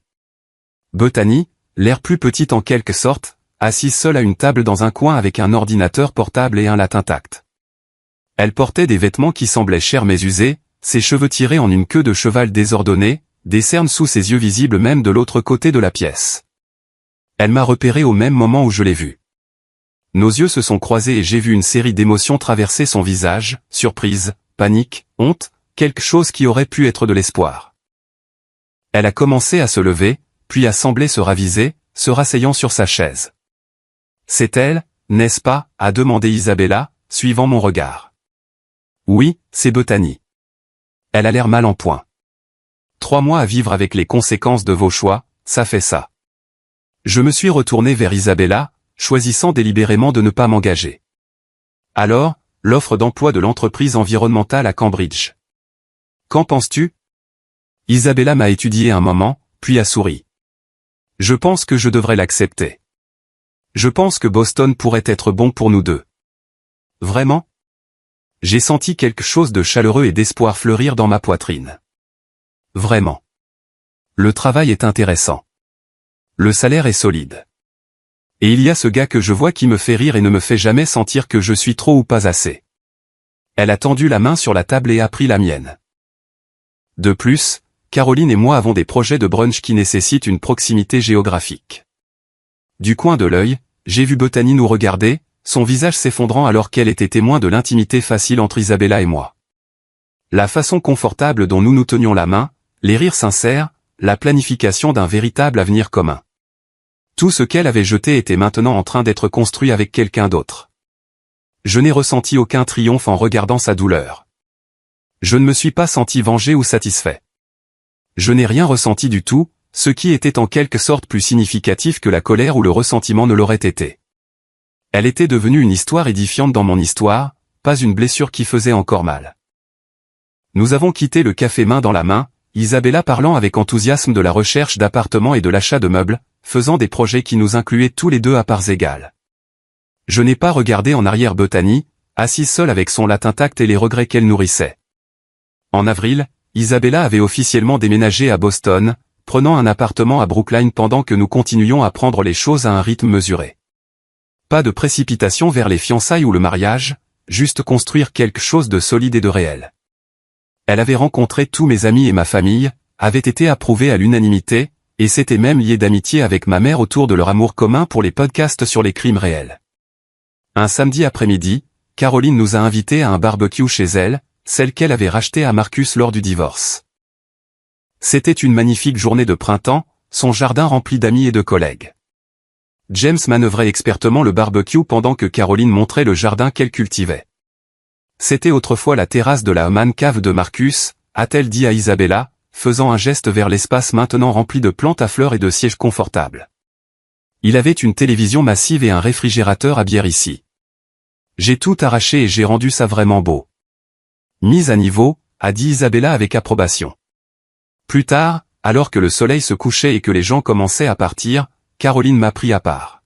Bethany, l'air plus petite en quelque sorte, assise seule à une table dans un coin avec un ordinateur portable et un latte intact. Elle portait des vêtements qui semblaient chers mais usés, ses cheveux tirés en une queue de cheval désordonnée, des cernes sous ses yeux visibles même de l'autre côté de la pièce. Elle m'a repéré au même moment où je l'ai vue. Nos yeux se sont croisés et j'ai vu une série d'émotions traverser son visage, surprise, panique, honte, quelque chose qui aurait pu être de l'espoir. Elle a commencé à se lever, puis a semblé se raviser, se rasseyant sur sa chaise. C'est elle, n'est-ce pas, a demandé Isabella, suivant mon regard. Oui, c'est Bethany. Elle a l'air mal en point. 3 mois à vivre avec les conséquences de vos choix, ça fait ça. Je me suis retourné vers Isabella, choisissant délibérément de ne pas m'engager. Alors, l'offre d'emploi de l'entreprise environnementale à Cambridge. Qu'en penses-tu? Isabella m'a étudié un moment, puis a souri. Je pense que je devrais l'accepter. Je pense que Boston pourrait être bon pour nous deux. Vraiment? J'ai senti quelque chose de chaleureux et d'espoir fleurir dans ma poitrine. Vraiment. Le travail est intéressant. Le salaire est solide. Et il y a ce gars que je vois qui me fait rire et ne me fait jamais sentir que je suis trop ou pas assez. Elle a tendu la main sur la table et a pris la mienne. De plus, Caroline et moi avons des projets de brunch qui nécessitent une proximité géographique. Du coin de l'œil, j'ai vu Bethany nous regarder, son visage s'effondrant alors qu'elle était témoin de l'intimité facile entre Isabella et moi. La façon confortable dont nous nous tenions la main, les rires sincères, la planification d'un véritable avenir commun. Tout ce qu'elle avait jeté était maintenant en train d'être construit avec quelqu'un d'autre. Je n'ai ressenti aucun triomphe en regardant sa douleur. Je ne me suis pas senti vengé ou satisfait. Je n'ai rien ressenti du tout, ce qui était en quelque sorte plus significatif que la colère ou le ressentiment ne l'aurait été. Elle était devenue une histoire édifiante dans mon histoire, pas une blessure qui faisait encore mal. Nous avons quitté le café main dans la main, Isabella parlant avec enthousiasme de la recherche d'appartements et de l'achat de meubles, faisant des projets qui nous incluaient tous les deux à parts égales. Je n'ai pas regardé en arrière Bethany, assise seule avec son latte intact et les regrets qu'elle nourrissait. En avril, Isabella avait officiellement déménagé à Boston, prenant un appartement à Brookline pendant que nous continuions à prendre les choses à un rythme mesuré. Pas de précipitation vers les fiançailles ou le mariage, juste construire quelque chose de solide et de réel. Elle avait rencontré tous mes amis et ma famille, avait été approuvée à l'unanimité, et s'était même liée d'amitié avec ma mère autour de leur amour commun pour les podcasts sur les crimes réels. Un samedi après-midi, Caroline nous a invités à un barbecue chez elle, celle qu'elle avait rachetée à Marcus lors du divorce. C'était une magnifique journée de printemps, son jardin rempli d'amis et de collègues. James manœuvrait expertement le barbecue pendant que Caroline montrait le jardin qu'elle cultivait. C'était autrefois la terrasse de la man cave de Marcus, a-t-elle dit à Isabella, faisant un geste vers l'espace maintenant rempli de plantes à fleurs et de sièges confortables. Il avait une télévision massive et un réfrigérateur à bière ici. J'ai tout arraché et j'ai rendu ça vraiment beau. Mise à niveau, a dit Isabella avec approbation. Plus tard, alors que le soleil se couchait et que les gens commençaient à partir, Caroline m'a pris à part.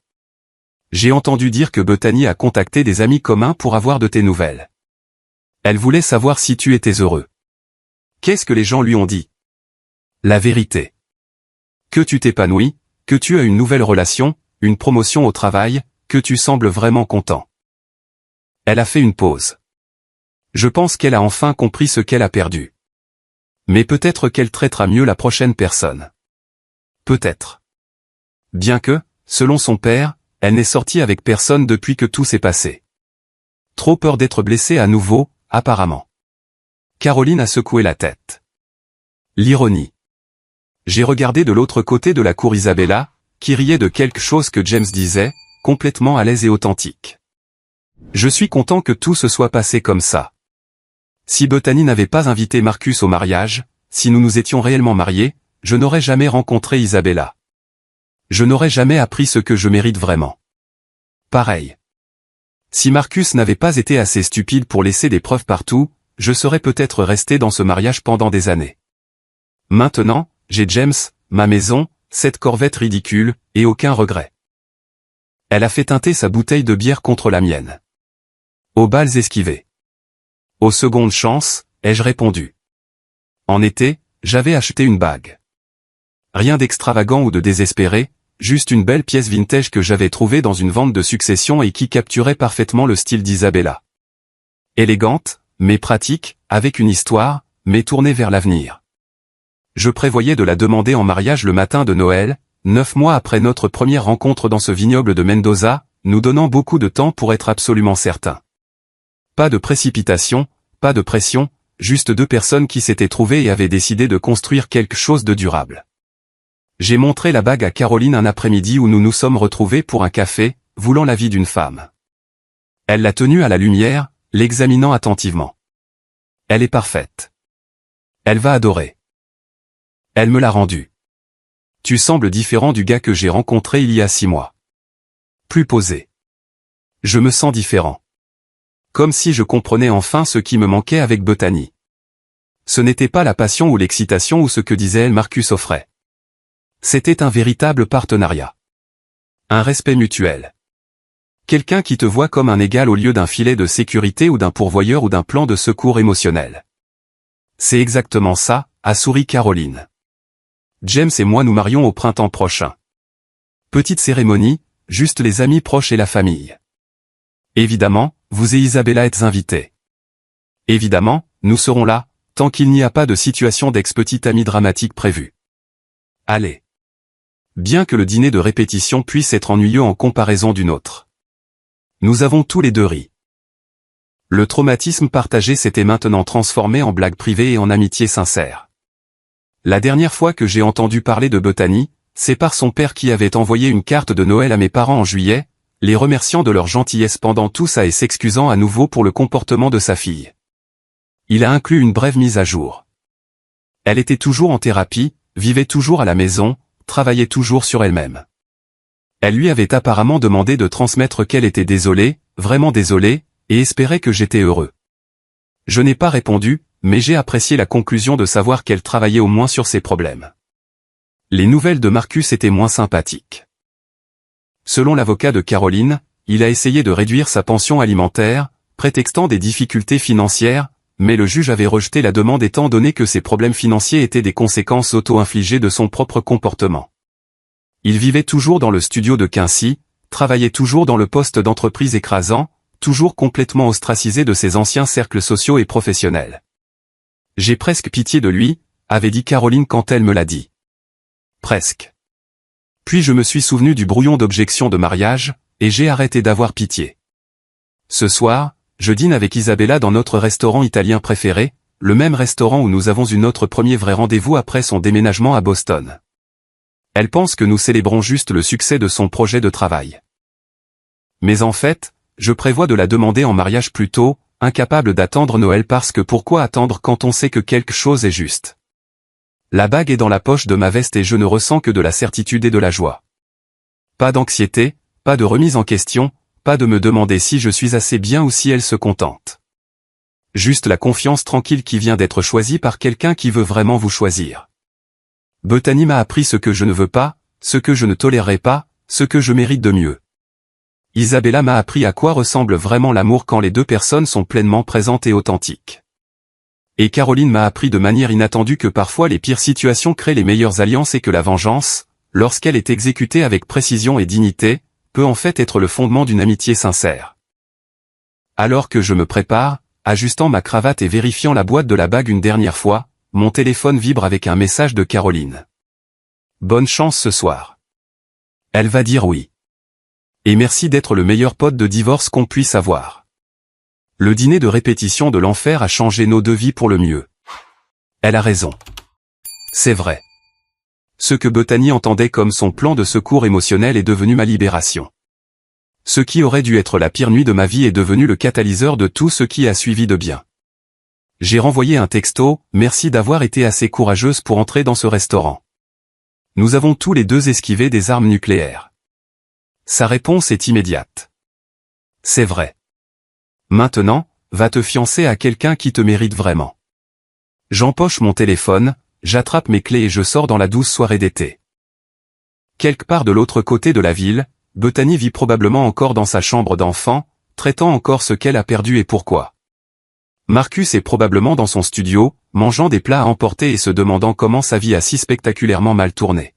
J'ai entendu dire que Bethany a contacté des amis communs pour avoir de tes nouvelles. Elle voulait savoir si tu étais heureux. Qu'est-ce que les gens lui ont dit? La vérité. Que tu t'épanouis, que tu as une nouvelle relation, une promotion au travail, que tu sembles vraiment content. Elle a fait une pause. Je pense qu'elle a enfin compris ce qu'elle a perdu. Mais peut-être qu'elle traitera mieux la prochaine personne. Peut-être. Bien que, selon son père, elle n'est sortie avec personne depuis que tout s'est passé. Trop peur d'être blessée à nouveau, apparemment. Caroline a secoué la tête. L'ironie. J'ai regardé de l'autre côté de la cour Isabella, qui riait de quelque chose que James disait, complètement à l'aise et authentique. Je suis content que tout se soit passé comme ça. Si Bethany n'avait pas invité Marcus au mariage, si nous nous étions réellement mariés, je n'aurais jamais rencontré Isabella. Je n'aurais jamais appris ce que je mérite vraiment. Pareil. Si Marcus n'avait pas été assez stupide pour laisser des preuves partout, je serais peut-être resté dans ce mariage pendant des années. Maintenant, j'ai James, ma maison, cette corvette ridicule, et aucun regret. Elle a fait teinter sa bouteille de bière contre la mienne. Aux balles esquivées. Aux secondes chances, ai-je répondu. En été, j'avais acheté une bague. Rien d'extravagant ou de désespéré, juste une belle pièce vintage que j'avais trouvée dans une vente de succession et qui capturait parfaitement le style d'Isabella. Élégante, mais pratique, avec une histoire, mais tournée vers l'avenir. Je prévoyais de la demander en mariage le matin de Noël, 9 mois après notre première rencontre dans ce vignoble de Mendoza, nous donnant beaucoup de temps pour être absolument certains. Pas de précipitation, pas de pression, juste deux personnes qui s'étaient trouvées et avaient décidé de construire quelque chose de durable. J'ai montré la bague à Caroline un après-midi où nous nous sommes retrouvés pour un café, voulant l'avis d'une femme. Elle l'a tenue à la lumière, l'examinant attentivement. Elle est parfaite. Elle va adorer. Elle me l'a rendue. Tu sembles différent du gars que j'ai rencontré il y a 6 mois. Plus posé. Je me sens différent. Comme si je comprenais enfin ce qui me manquait avec Bethany. Ce n'était pas la passion ou l'excitation ou ce que disait elle Marcus offrait. C'était un véritable partenariat. Un respect mutuel. Quelqu'un qui te voit comme un égal au lieu d'un filet de sécurité ou d'un pourvoyeur ou d'un plan de secours émotionnel. C'est exactement ça, a souri Caroline. James et moi nous marions au printemps prochain. Petite cérémonie, juste les amis proches et la famille. Évidemment, vous et Isabella êtes invités. Évidemment, nous serons là, tant qu'il n'y a pas de situation d'ex-petite amie dramatique prévue. Allez. Bien que le dîner de répétition puisse être ennuyeux en comparaison d'une autre. Nous avons tous les deux ri. Le traumatisme partagé s'était maintenant transformé en blague privée et en amitié sincère. La dernière fois que j'ai entendu parler de Bethany, c'est par son père qui avait envoyé une carte de Noël à mes parents en juillet, les remerciant de leur gentillesse pendant tout ça et s'excusant à nouveau pour le comportement de sa fille. Il a inclus une brève mise à jour. Elle était toujours en thérapie, vivait toujours à la maison, travaillait toujours sur elle-même. Elle lui avait apparemment demandé de transmettre qu'elle était désolée, vraiment désolée, et espérait que j'étais heureux. Je n'ai pas répondu, mais j'ai apprécié la conclusion de savoir qu'elle travaillait au moins sur ses problèmes. Les nouvelles de Marcus étaient moins sympathiques. Selon l'avocat de Caroline, il a essayé de réduire sa pension alimentaire, prétextant des difficultés financières, mais le juge avait rejeté la demande étant donné que ses problèmes financiers étaient des conséquences auto-infligées de son propre comportement. Il vivait toujours dans le studio de Quincy, travaillait toujours dans le poste d'entreprise écrasant, toujours complètement ostracisé de ses anciens cercles sociaux et professionnels. J'ai presque pitié de lui, avait dit Caroline quand elle me l'a dit. Presque. Puis je me suis souvenu du brouillon d'objection de mariage, et j'ai arrêté d'avoir pitié. Ce soir, je dîne avec Isabella dans notre restaurant italien préféré, le même restaurant où nous avons eu notre premier vrai rendez-vous après son déménagement à Boston. Elle pense que nous célébrons juste le succès de son projet de travail. Mais en fait, je prévois de la demander en mariage plus tôt, incapable d'attendre Noël parce que pourquoi attendre quand on sait que quelque chose est juste? La bague est dans la poche de ma veste et je ne ressens que de la certitude et de la joie. Pas d'anxiété, pas de remise en question, pas de me demander si je suis assez bien ou si elle se contente. Juste la confiance tranquille qui vient d'être choisie par quelqu'un qui veut vraiment vous choisir. Bethany m'a appris ce que je ne veux pas, ce que je ne tolérerai pas, ce que je mérite de mieux. Isabella m'a appris à quoi ressemble vraiment l'amour quand les deux personnes sont pleinement présentes et authentiques. Et Caroline m'a appris de manière inattendue que parfois les pires situations créent les meilleures alliances et que la vengeance, lorsqu'elle est exécutée avec précision et dignité, peut en fait être le fondement d'une amitié sincère. Alors que je me prépare, ajustant ma cravate et vérifiant la boîte de la bague une dernière fois, mon téléphone vibre avec un message de Caroline. Bonne chance ce soir. Elle va dire oui. Et merci d'être le meilleur pote de divorce qu'on puisse avoir. Le dîner de répétition de l'enfer a changé nos deux vies pour le mieux. Elle a raison. C'est vrai. Ce que Bethany entendait comme son plan de secours émotionnel est devenu ma libération. Ce qui aurait dû être la pire nuit de ma vie est devenu le catalyseur de tout ce qui a suivi de bien. J'ai renvoyé un texto, merci d'avoir été assez courageuse pour entrer dans ce restaurant. Nous avons tous les deux esquivé des armes nucléaires. Sa réponse est immédiate. C'est vrai. Maintenant, va te fiancer à quelqu'un qui te mérite vraiment. J'empoche mon téléphone, j'attrape mes clés et je sors dans la douce soirée d'été. Quelque part de l'autre côté de la ville, Bethany vit probablement encore dans sa chambre d'enfant, traitant encore ce qu'elle a perdu et pourquoi. Marcus est probablement dans son studio, mangeant des plats à emporter et se demandant comment sa vie a si spectaculairement mal tourné.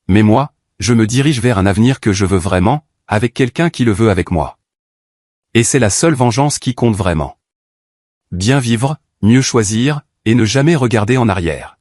Mais moi, je me dirige vers un avenir que je veux vraiment, avec quelqu'un qui le veut avec moi. Et c'est la seule vengeance qui compte vraiment. Bien vivre, mieux choisir, et ne jamais regarder en arrière.